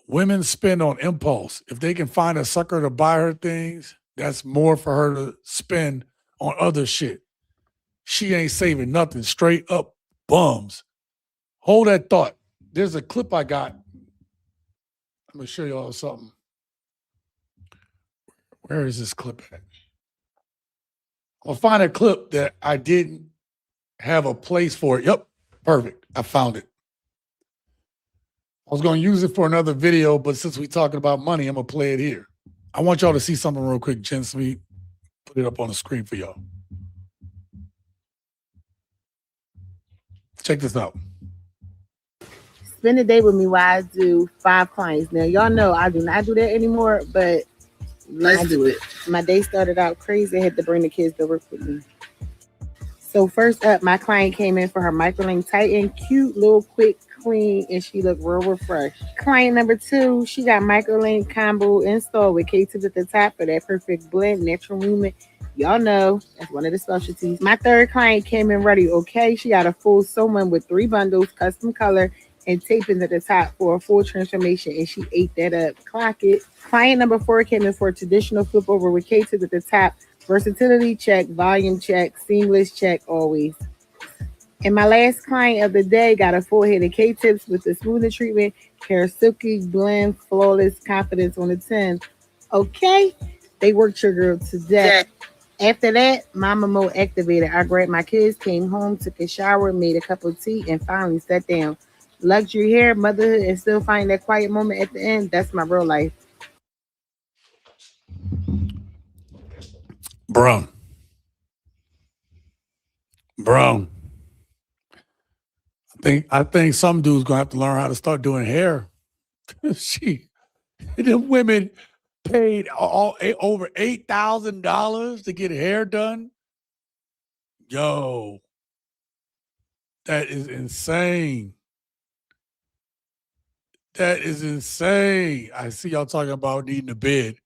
Women spend on impulse. If they can find a sucker to buy her things, that's more for her to spend on other shit. She ain't saving nothing. Straight up bums. Hold that thought. There's a clip I got. I'm going to show y'all something. Where is this clip at? I'll find a clip that I didn't have a place for it. Yep, perfect. I found it. I was going to use it for another video, but since we're talking about money, I'm going to play it here. I want y'all to see something real quick, gents. Let me put it up on the screen for y'all. Check this out. Spend a day with me while I do 5 clients. Now, y'all know I do not do that anymore, but let's do it. My day started out crazy. I had to bring the kids to work with me. So first up, my client came in for her microlink Titan. Cute, little, quick, clean, and she looked real refreshed. Client number 2, she got microlink combo installed with K-tips at the top for that perfect blend, natural movement. Y'all know that's one of the specialties. My third client came in ready, okay? She got a full sewing with 3 bundles, custom color, and taping at the top for a full transformation, and she ate that up. Clock it. Client number 4 came in for a traditional flip over with K-tips at the top. Versatility check, volume check, seamless check, always. And my last client of the day got a full head of K-tips with the smoothing treatment, hair silky, blend, flawless, confidence on the 10. Okay, they worked your girl to death. After that, Mama Mo activated. I grabbed my kids, came home, took a shower, made a cup of tea, and finally sat down. Luxury hair, motherhood, and still finding that quiet moment at the end. That's my real life. Bro. I think some dude's gonna have to learn how to start doing hair. Them women paid over $8,000 to get hair done. Yo, that is insane. That is insane. I see y'all talking about needing a bid.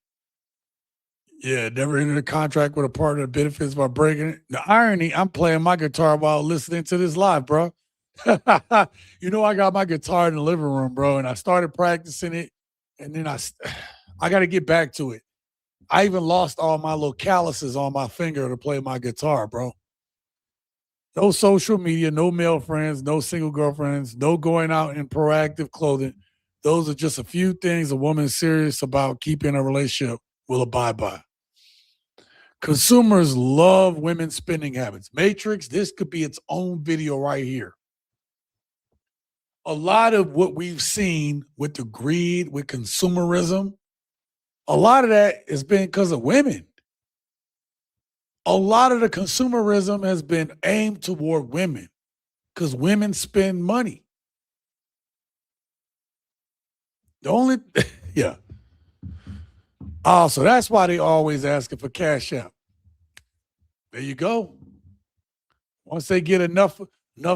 Yeah, never entered a contract with a partner that benefits by breaking it. The irony, I'm playing my guitar while listening to this live, bro. You know, I got my guitar in the living room, bro, and I started practicing it, and then I got to get back to it. I even lost all my little calluses on my finger to play my guitar, bro. No social media, no male friends, no single girlfriends, no going out in proactive clothing. Those are just a few things a woman serious about keeping a relationship will abide by. Consumers love women's spending habits. Matrix, this could be its own video right here. A lot of what we've seen with the greed, with consumerism, a lot of that has been because of women. A lot of the consumerism has been aimed toward women because women spend money. The only, yeah. Oh, so that's why they always asking for cash out. There you go. Once they get enough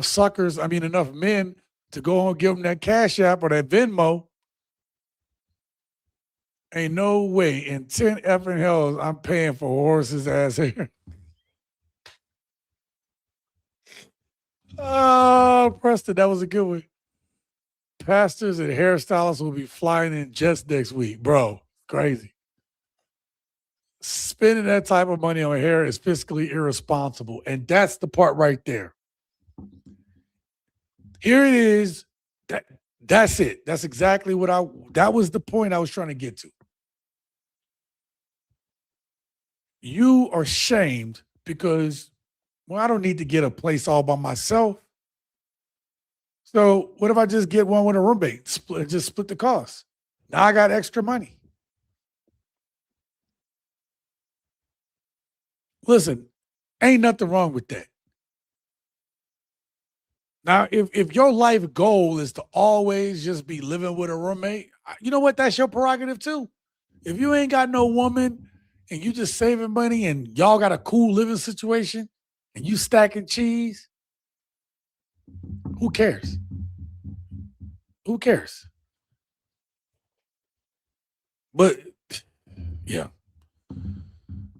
suckers, enough men to go and give them that cash app or that Venmo, ain't no way in 10 effing hells I'm paying for horses' ass hair. Oh, Preston, that was a good one. Pastors and hairstylists will be flying in just next week. Bro, crazy. Spending that type of money on hair is fiscally irresponsible. And that's the part right there. Here it is. That's it. That's exactly that was the point I was trying to get to. You are shamed because, well, I don't need to get a place all by myself. So what if I just get one with a roommate? Just split the cost. Now I got extra money. Listen, ain't nothing wrong with that. Now, if your life goal is to always just be living with a roommate, you know what? That's your prerogative too. If you ain't got no woman and you just saving money and y'all got a cool living situation and you stacking cheese, who cares? Who cares? But yeah,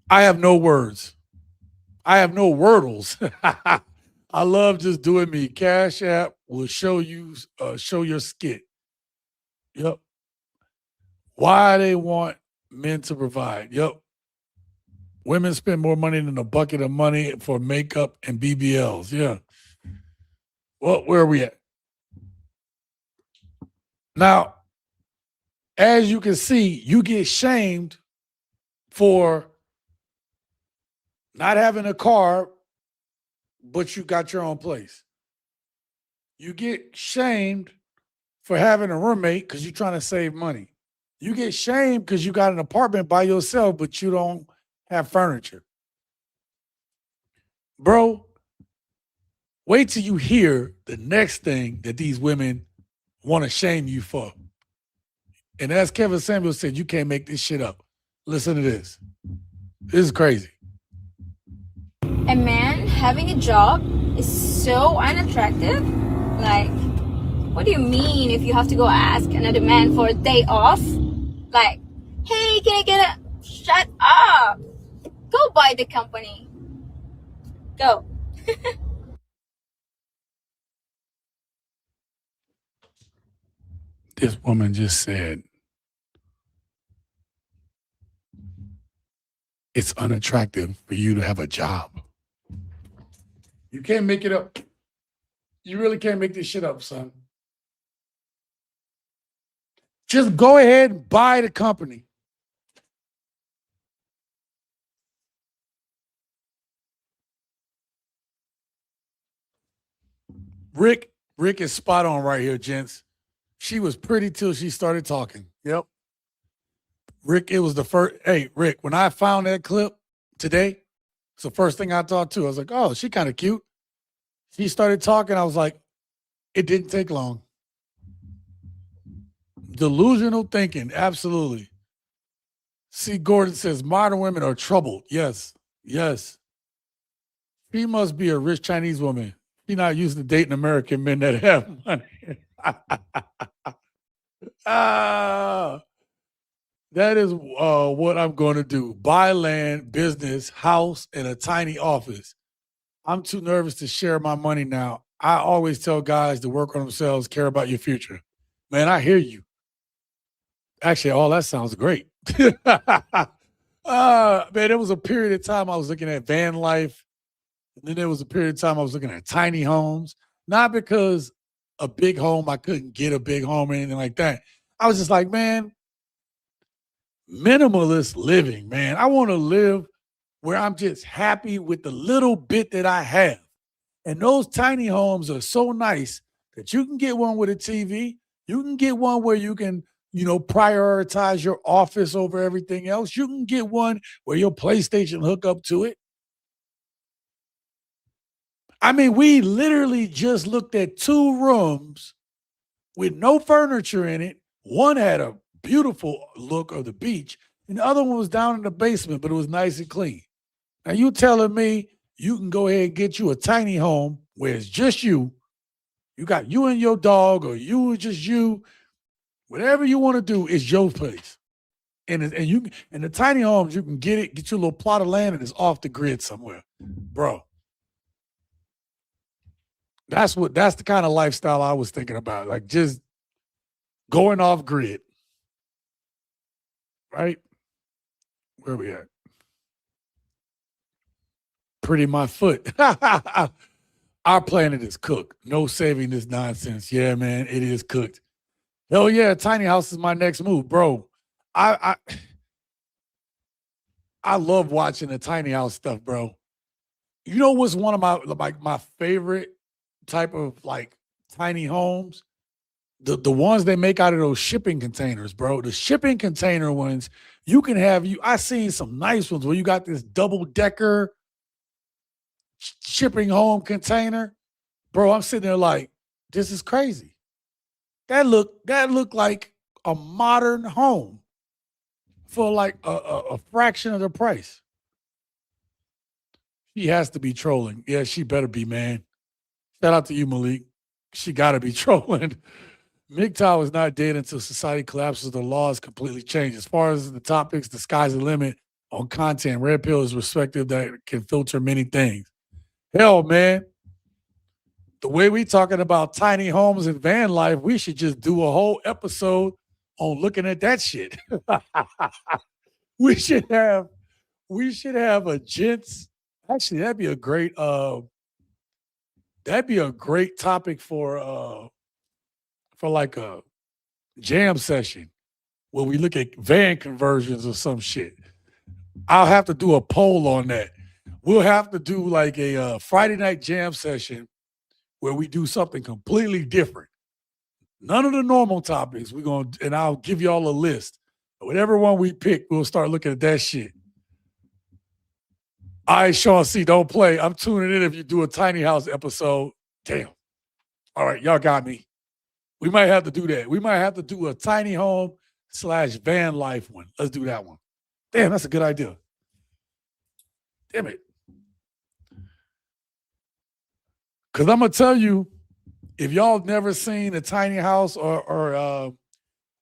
I have no words. I have no wordles. I love just doing me. Cash App will show you, show your skit. Yep. Why they want men to provide. Yep. Women spend more money than a bucket of money for makeup and BBLs. Yeah. Well, where are we at? Now, as you can see, you get shamed for not having a car, but you got your own place. You get shamed for having a roommate because you're trying to save money. You get shamed because you got an apartment by yourself, but you don't have furniture. Bro, wait till you hear the next thing that these women want to shame you for. And as Kevin Samuel said, you can't make this shit up. Listen to this. This is crazy. A man having a job is so unattractive. Like, what do you mean if you have to go ask another man for a day off? Like, hey, can I get a... Shut up. Go buy the company. Go. This woman just said, it's unattractive for you to have a job. You can't make it up. You really can't make this shit up, son. Just go ahead and buy the company. Rick is spot on right here, gents. She was pretty till she started talking. Yep. Rick, it was the first. Hey, Rick, when I found that clip today, it's the first thing I thought too. I was like, oh, she kind of cute. She started talking. I was like, it didn't take long. Delusional thinking. Absolutely. C. Gordon says modern women are troubled. Yes. Yes. She must be a rich Chinese woman. She's not used to dating American men that have money. That is what I'm going to do. Buy land, business, house, and a tiny office. I'm too nervous to share my money now. I always tell guys to work on themselves, care about your future. Man, I hear you. Actually, all that sounds great. Man, there was a period of time I was looking at van life. And then there was a period of time I was looking at tiny homes. Not because a big home, I couldn't get a big home or anything like that. I was just like, man, minimalist living, man. I want to live where I'm just happy with the little bit that I have. And those tiny homes are so nice that you can get one with a TV. You can get one where you can, prioritize your office over everything else. You can get one where your PlayStation hook up to it. I mean, we literally just looked at 2 rooms with no furniture in it. One had a beautiful look of the beach, and the other one was down in the basement, but it was nice and clean. Now, you telling me you can go ahead and get you a tiny home where it's just you. You got you and your dog, or you and just you. Whatever you want to do is your place. And the tiny homes, you can get your little plot of land, and it's off the grid somewhere. Bro. That's the kind of lifestyle I was thinking about. Like just going off grid. Right? Where are we at? Pretty my foot. Our planet is cooked. No saving this nonsense. Yeah, man, it is cooked. Hell yeah, tiny house is my next move, bro. I love watching the tiny house stuff, bro. You know what's one of my favorite type of tiny homes? The ones they make out of those shipping containers, bro. The shipping container ones, you can have I seen some nice ones where you got this double-decker shipping home container. Bro, I'm sitting there like, this is crazy. That looked like a modern home for like a fraction of the price. She has to be trolling. Yeah, she better be, man. Shout out to you, Malik. She got to be trolling. MGTOW is not dead until society collapses. The laws completely change. As far as the topics, the sky's the limit on content. Red Pill is respective that can filter many things. Hell, man. The way we talking about tiny homes and van life, we should just do a whole episode on looking at that shit. we should have a gents. Actually, that'd be a great topic for like a jam session where we look at van conversions or some shit. I'll have to do a poll on that. We'll have to do like a Friday night jam session where we do something completely different. None of the normal topics. And I'll give y'all a list. Whatever one we pick, we'll start looking at that shit. All right, Shaun C, don't play. I'm tuning in if you do a tiny house episode. Damn. All right, y'all got me. We might have to do that. We might have to do a tiny home / van life one. Let's do that one. Damn, that's a good idea. Damn it. Because I'm going to tell you, if y'all have never seen a tiny house or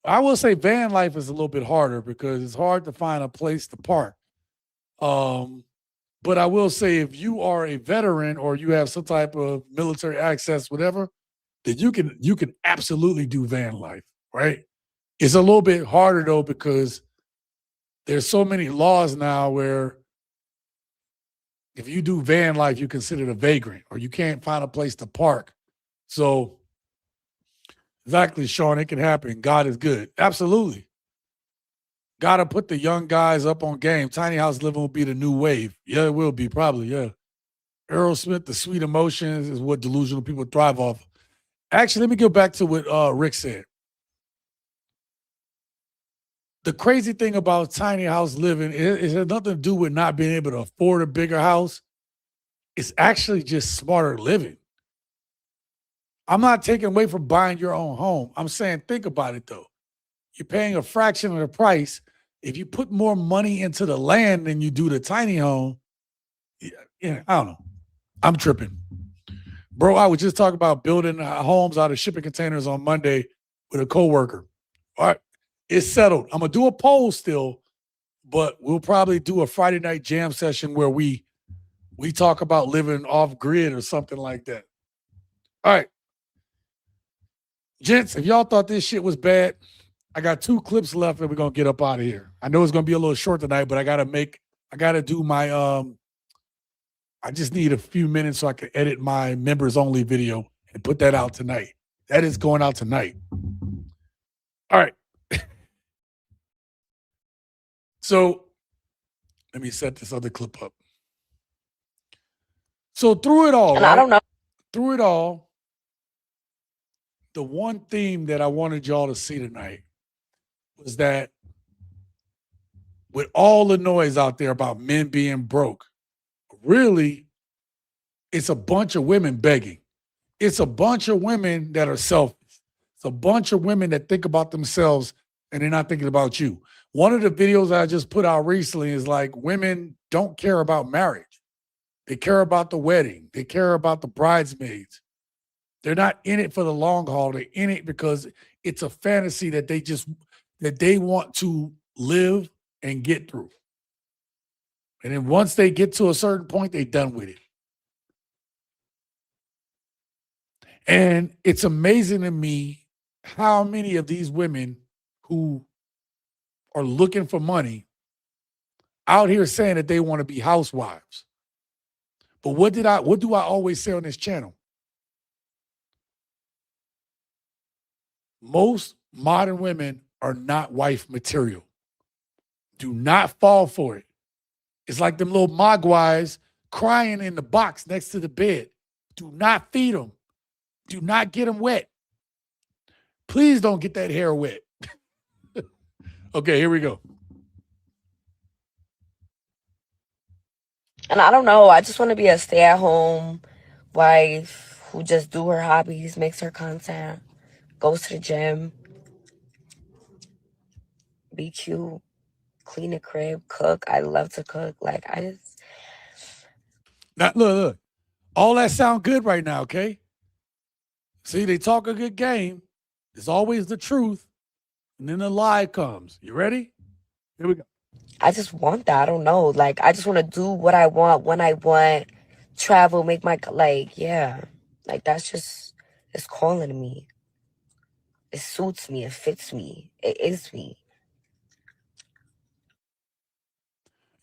I will say van life is a little bit harder because it's hard to find a place to park. But I will say if you are a veteran or you have some type of military access, whatever, then you can absolutely do van life, right? It's a little bit harder though because there's so many laws now where if you do van life, you're considered a vagrant or you can't find a place to park. So exactly, Shaun, it can happen. God is good. Absolutely. Got to put the young guys up on game. Tiny house living will be the new wave. Yeah, it will be probably, yeah. Aerosmith, the sweet emotions is what delusional people thrive off. Actually, let me go back to what Rick said. The crazy thing about tiny house living, it has nothing to do with not being able to afford a bigger house. It's actually just smarter living. I'm not taking away from buying your own home. I'm saying think about it, though. You're paying a fraction of the price. If you put more money into the land than you do the tiny home, yeah, I don't know. I'm tripping. Bro, I was just talking about building homes out of shipping containers on Monday with a coworker. All right, it's settled. I'm going to do a poll still, but we'll probably do a Friday night jam session where we talk about living off grid or something like that. All right. Gents, if y'all thought this shit was bad, I got 2 clips left and we're going to get up out of here. I know it's going to be a little short tonight, but I got to do my, I just need a few minutes so I can edit my members only video and put that out tonight. That is going out tonight. All right. So let me set this other clip up. So through it all, and right? I don't know. Through it all, the one theme that I wanted y'all to see tonight was that with all the noise out there about men being broke, really, it's a bunch of women begging. It's a bunch of women that are selfish. It's a bunch of women that think about themselves and they're not thinking about you. One of the videos I just put out recently is like women don't care about marriage. They care about the wedding. They care about the bridesmaids. They're not in it for the long haul. They're in it because it's a fantasy that they want to live and get through. And then once they get to a certain point, they're done with it. And it's amazing to me how many of these women who are looking for money out here saying that they want to be housewives. But what do I always say on this channel? Most modern women are not wife material. Do not fall for it. It's like them little mogwais crying in the box next to the bed. Do not feed them. Do not get them wet. Please don't get that hair wet. Okay, here we go. And I don't know. I just want to be a stay-at-home wife who just do her hobbies, makes her content, goes to the gym, be cute, clean the crib, cook. I love to cook. Like, I just... Now, look. All that sound good right now, okay? See, they talk a good game. It's always the truth. And then the lie comes. You ready? Here we go. I just want that. I don't know. Like, I just want to do what I want, when I want, travel, make my... Like, yeah. Like, that's just... It's calling to me. It suits me. It fits me. It is me.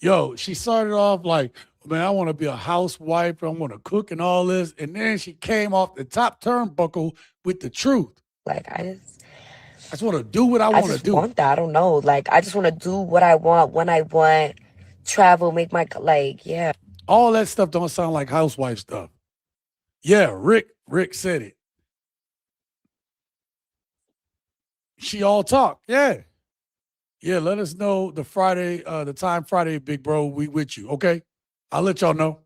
Yo, she started off like, man, I want to be a housewife. I want to cook and all this. And then she came off the top turnbuckle with the truth. Like, I just want to do what I want to do. Want that. I don't know. Like, I just want to do what I want when I want. Travel, make my, like, yeah. All that stuff don't sound like housewife stuff. Yeah, Rick said it. She all talk. Yeah. Yeah, let us know the time Friday, big bro. We with you, okay? I'll let y'all know.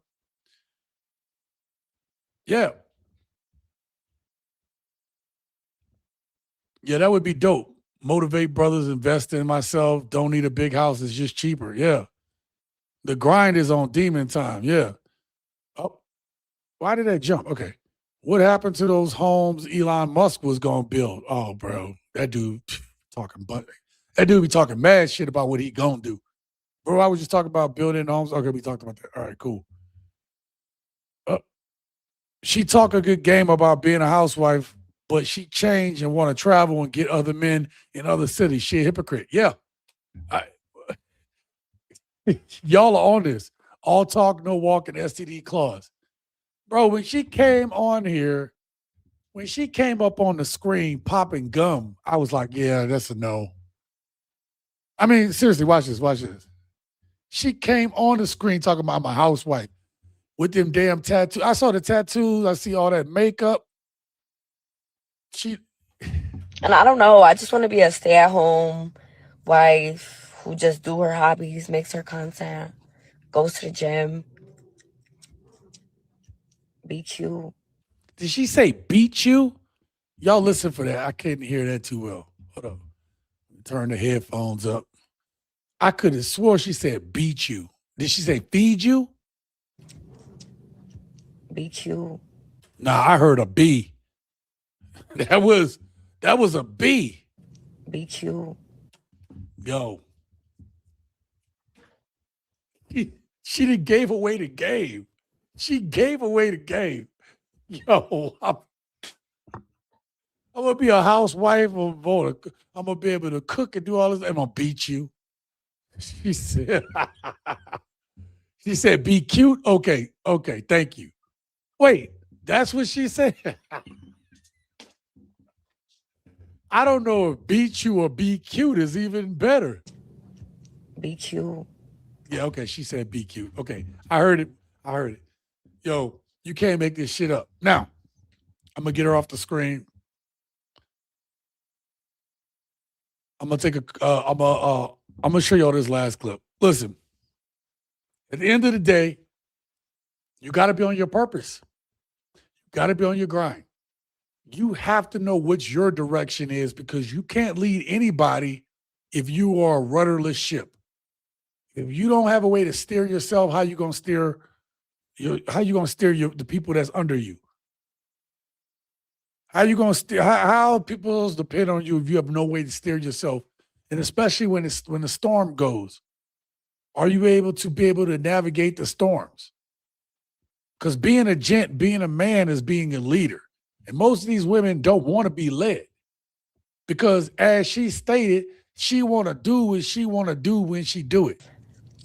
Yeah. Yeah, that would be dope. Motivate brothers, invest in myself. Don't need a big house. It's just cheaper. Yeah. The grind is on demon time. Yeah. Oh, why did that jump? Okay. What happened to those homes Elon Musk was going to build? Oh, bro, that dude that dude be talking mad shit about what he going to do. Bro, I was just talking about building homes. Okay, we talked about that. All right, cool. She talk a good game about being a housewife, but she changed and want to travel and get other men in other cities. She a hypocrite. Yeah. Y'all are on this. All talk, no walk, and STD clause. Bro, when she came on here, when she came up on the screen popping gum, I was like, yeah, that's a no. I mean, seriously, watch this. She came on the screen talking about my housewife with them damn tattoos. I saw the tattoos. I see all that makeup. And I don't know. I just want to be a stay-at-home wife who just do her hobbies, makes her content, goes to the gym, beat you. Did she say beat you? Y'all listen for that. I couldn't hear that too well. Hold on. Turn the headphones up. I could have swore she said beat you. Did she say feed you? Beat you. Nah, I heard a B. That was a B. Beat you. Yo. She done gave away the game. She gave away the game. Yo, I'm gonna be a housewife. I'm gonna be able to cook and do all this. I'm gonna beat you. She said, be cute. Okay, thank you. Wait, that's what she said. I don't know if beat you or be cute is even better. Beat you. Yeah, okay. She said be cute. Okay. I heard it. Yo, you can't make this shit up. Now, I'm gonna get her off the screen. I'm gonna show y'all this last clip. Listen, at the end of the day, you gotta be on your purpose. You gotta be on your grind. You have to know what your direction is because you can't lead anybody if you are a rudderless ship. If you don't have a way to steer yourself, how you gonna steer the people that's under you? How you gonna steer? How people depend on you if you have no way to steer yourself, and especially when the storm goes, are you able to navigate the storms? Because being a gent, being a man, is being a leader, and most of these women don't want to be led, because as she stated, she want to do what she want to do when she do it.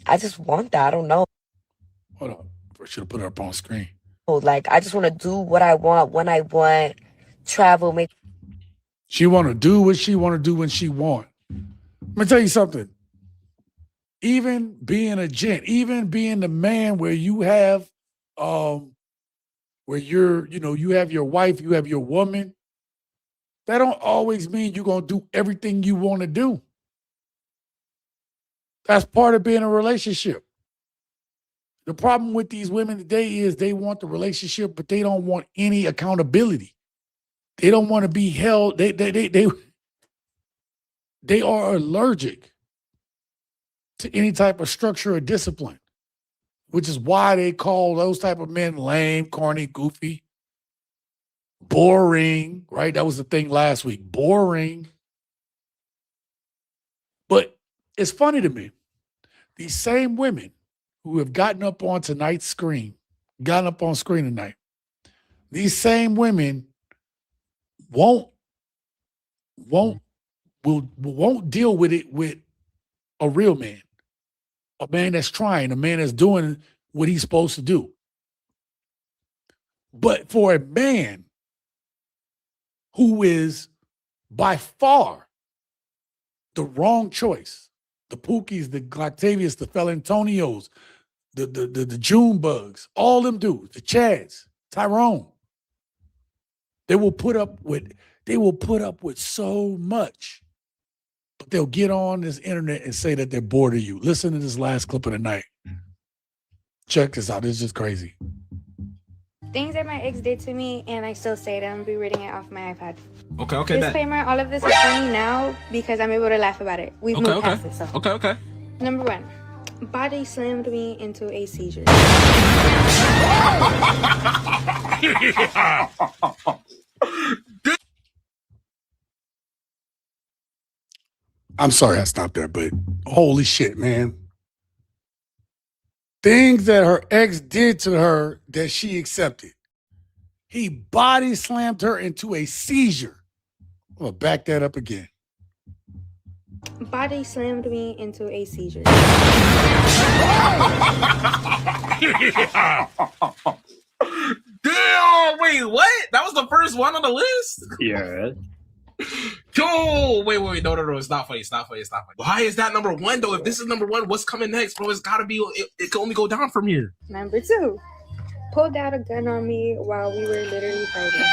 I just want that. I don't know. Hold on, I should have put her up on screen. Like, I just want to do what I want when I want. Travel, make. She want to do what she want to do when she want. Let me tell you something. Even being a gent, even being the man where you have, where you have your wife, you have your woman, that don't always mean you're going to do everything you want to do. That's part of being in a relationship. The problem with these women today is they want the relationship, but they don't want any accountability. They don't want to be held. They are allergic to any type of structure or discipline, which is why they call those type of men lame, corny, goofy, boring, right? That was the thing last week, boring. But it's funny to me, these same women who have gotten up on tonight's screen, gotten up on screen tonight, these same women won't won't deal with it with a real man, a man that's trying, a man that's doing what he's supposed to do. But for a man who is by far the wrong choice, the Pookies, the Octavius, the Felantonios, the June Bugs, all them dudes, the Chads, Tyrone, they will put up with so much, but they'll get on this internet and say that they're bored of you. Listen to this last clip of the night. Check this out. It's just crazy. Things that my ex did to me, and I still say them. Be reading it off my iPad. Okay. Disclaimer: all of this is funny now because I'm able to laugh about it. We've moved past it. So. Okay. Number one, body slammed me into a seizure. I'm sorry I stopped there, but holy shit, man. Things that her ex did to her that she accepted. He body slammed her into a seizure. I'm going to back that up again. Body slammed me into a seizure. Damn, wait, what? That was the first one on the list? Yeah. Yo, wait, no, it's not funny. Why is that number one, though? If this is number one, what's coming next, bro? It's gotta be, it can only go down from here. Number two, pulled out a gun on me while we were literally fighting.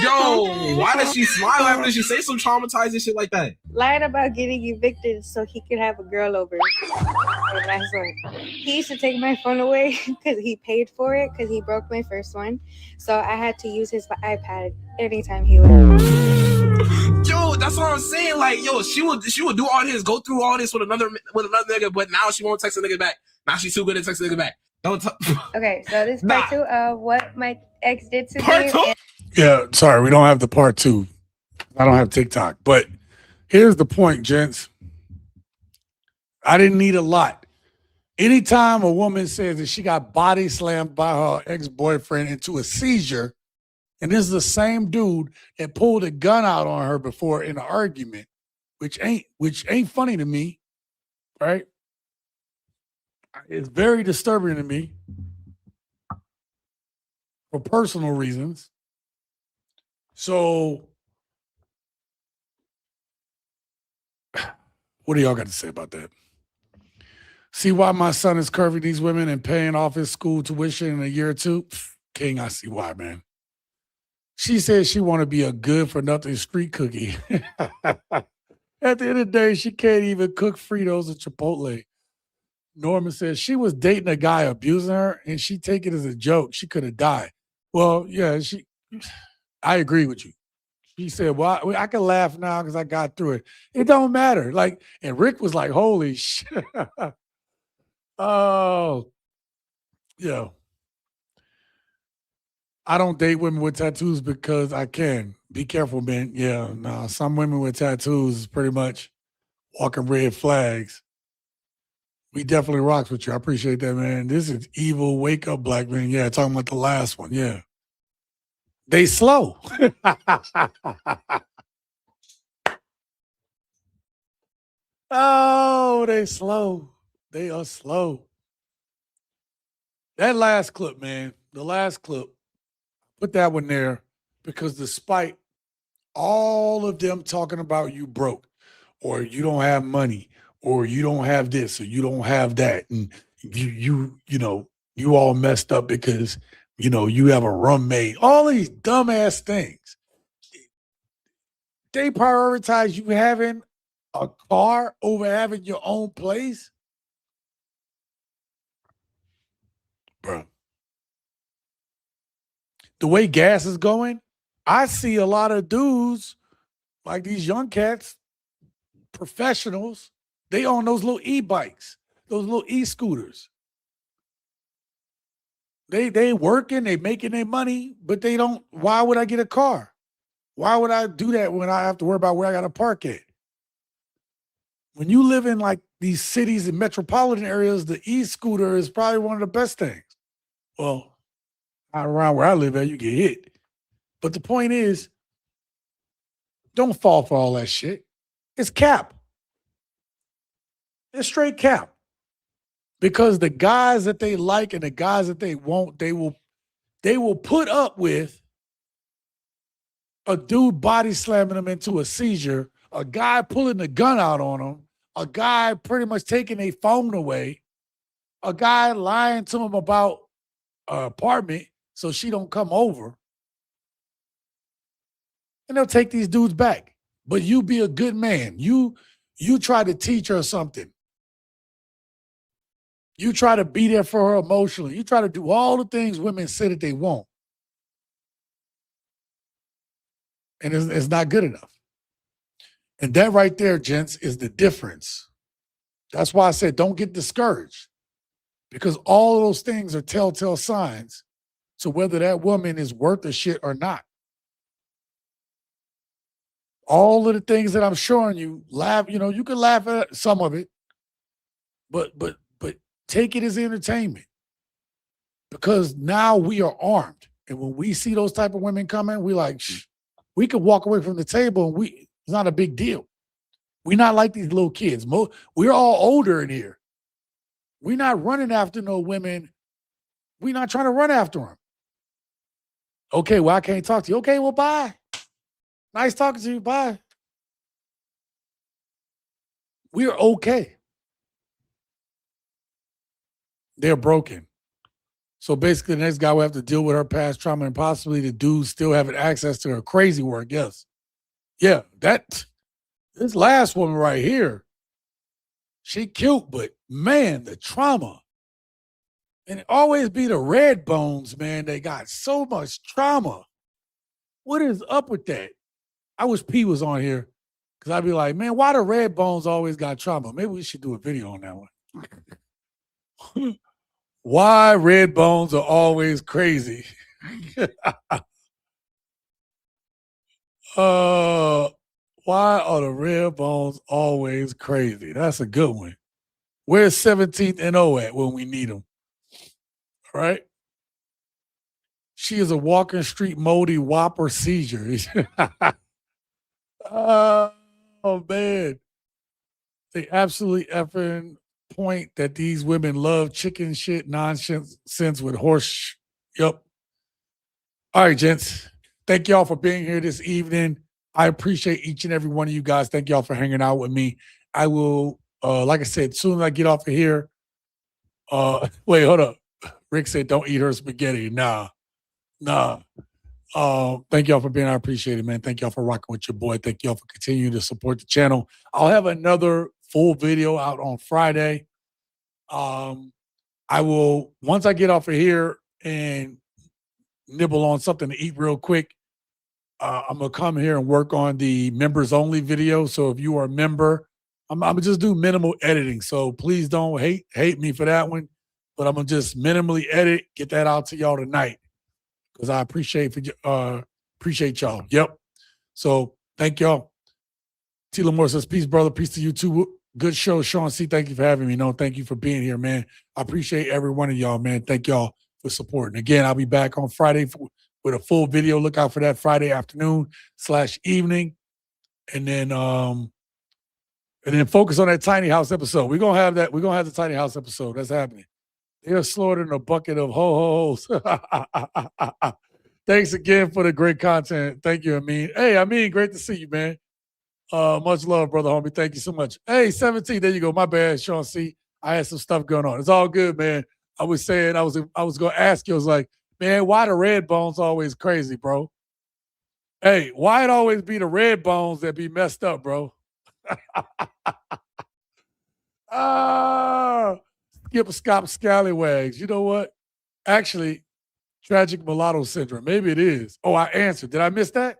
Yo, why does she smile after she say some traumatizing shit like that? Lied about getting evicted so he could have a girl over. And last one. He used to take my phone away because he paid for it because he broke my first one. So I had to use his iPad anytime he would. Yo, that's what I'm saying. Like, yo, she would do all this, go through all this with another nigga, but now she won't text a nigga back. Now she's too good at texting a nigga back. Okay, so this is part two of what my ex did to part me. Two? Yeah, sorry, we don't have the part two. I don't have TikTok. But here's the point, gents. I didn't need a lot. Anytime a woman says that she got body slammed by her ex-boyfriend into a seizure, and this is the same dude that pulled a gun out on her before in an argument, which ain't funny to me, right? It's very disturbing to me for personal reasons. So, what do y'all got to say about that? See why my son is curving these women and paying off his school tuition in a year or two? King, I see why, man. She says she want to be a good-for-nothing street cookie. At the end of the day, she can't even cook Fritos or Chipotle. Norman says she was dating a guy abusing her, and she take it as a joke. She could have died. Well, yeah, I agree with you. She said, well, I can laugh now because I got through it. It don't matter. Like, and Rick was like, holy shit. Oh, yeah. I don't date women with tattoos because I can. Be careful, man. Yeah, no, some women with tattoos is pretty much walking red flags. We definitely rocks with you. I appreciate that, man. This is evil. Wake up, black man. Yeah, talking about the last one. Yeah. They slow. Oh, they slow. They are slow. That last clip, man, the last clip, put that one there because despite all of them talking about you broke or you don't have money or you don't have this or you don't have that and you all messed up because, you have a roommate, all these dumbass things. They prioritize you having a car over having your own place. Bro. The way gas is going, I see a lot of dudes like these young cats, professionals, they own those little e-bikes, those little e-scooters. They working, they making their money, but they don't. Why would I get a car? Why would I do that when I have to worry about where I got to park at? When you live in like these cities and metropolitan areas, the e-scooter is probably one of the best things. Well, not around where I live at, you get hit. But the point is, don't fall for all that shit. It's cap. It's straight cap. Because the guys that they like and the guys that they want, they will put up with a dude body slamming them into a seizure, a guy pulling the gun out on them, a guy pretty much taking a phone away, a guy lying to him about an apartment so she don't come over. And they'll take these dudes back. But you be a good man. You try to teach her something. You try to be there for her emotionally. You try to do all the things women say that they won't. And it's not good enough. And that right there, gents, is the difference. That's why I said don't get discouraged. Because all of those things are telltale signs to whether that woman is worth the shit or not. All of the things that I'm showing you, you can laugh at some of it, but take it as entertainment. Because now we are armed. And when we see those type of women coming, we like, we could walk away from the table and it's not a big deal. We're not like these little kids. We're all older in here. We're not running after no women. We're not trying to run after them. Okay, well, I can't talk to you. Okay, well, bye. Nice talking to you. Bye. We're okay. They're broken. So basically, the next guy will have to deal with her past trauma and possibly the dude still having access to her crazy work. Yes. Yeah, this last woman right here, she cute, but man, the trauma. And it always be the red bones, man. They got so much trauma. What is up with that? I wish P was on here because I'd be like, man, why the red bones always got trauma? Maybe we should do a video on that one. Why red bones are always crazy. Why are the red bones always crazy? That's a good one. Where's 17th and O at when we need them? All right. She is a walking street moldy whopper seizure. Oh, man. They absolutely effing point that these women love chicken shit nonsense with horse. Yep. All right, gents. Thank y'all for being here this evening. I appreciate each and every one of you guys. Thank y'all for hanging out with me. I will, like I said, as soon as I get off of here, wait, hold up. Rick said, don't eat her spaghetti. Nah. Thank y'all for being here. I appreciate it, man. Thank y'all for rocking with your boy. Thank y'all for continuing to support the channel. I'll have another full video out on Friday. I will, once I get off of here and nibble on something to eat real quick, I'm going to come here and work on the members only video. So if you are a member, I'm going to just do minimal editing. So please don't hate me for that one, but I'm going to just minimally edit, get that out to y'all tonight because I appreciate y'all. Yep. So thank y'all. T. Lamore says, peace, brother. Peace to you too. Good show, Shaun C. Thank you for having me. No, thank you for being here, man. I appreciate every one of y'all, man. Thank y'all for supporting. Again, I'll be back on Friday with a full video. Look out for that Friday afternoon/evening. And then focus on that tiny house episode. We're gonna have that. We're gonna have the tiny house episode. That's happening. They're slaughtering a bucket of ho-ho-hos. Thanks again for the great content. Thank you, Amin. Hey, Amin, great to see you, man. Much love, brother, homie. Thank you so much. Hey, 17, there you go. My bad, Shaun C. I had some stuff going on. It's all good, man. I was saying, I was going to ask you, I was like, man, why the red bones always crazy, bro? Hey, why it always be the red bones that be messed up, bro? Skip scallywags. You know what? Actually, tragic mulatto syndrome. Maybe it is. Oh, I answered. Did I miss that?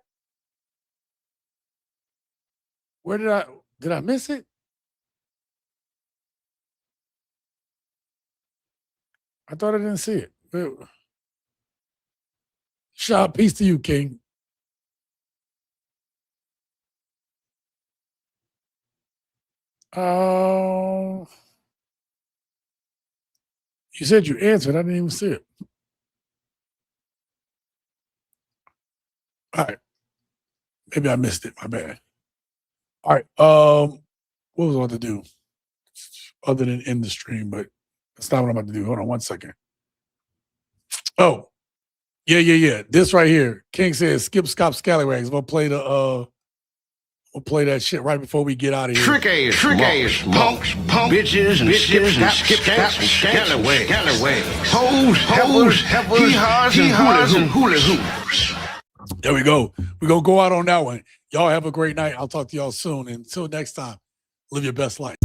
Where did I miss it? I thought I didn't see it. Shout peace to you, King. You said you answered. I didn't even see it. All right. Maybe I missed it. My bad. All right. What was I about to do? Other than end the stream, but that's not what I'm about to do. Hold on 1 second. Oh, yeah. This right here. King says, skip Scop Scallywags. I'm gonna play we'll play that shit right before we get out of here. Trick ass, punks, bitches, and skip scallywag, hoes, heifers, hee-haws, and hula hoops. There we go. We're gonna go out on that one. Y'all have a great night. I'll talk to y'all soon. And until next time, live your best life.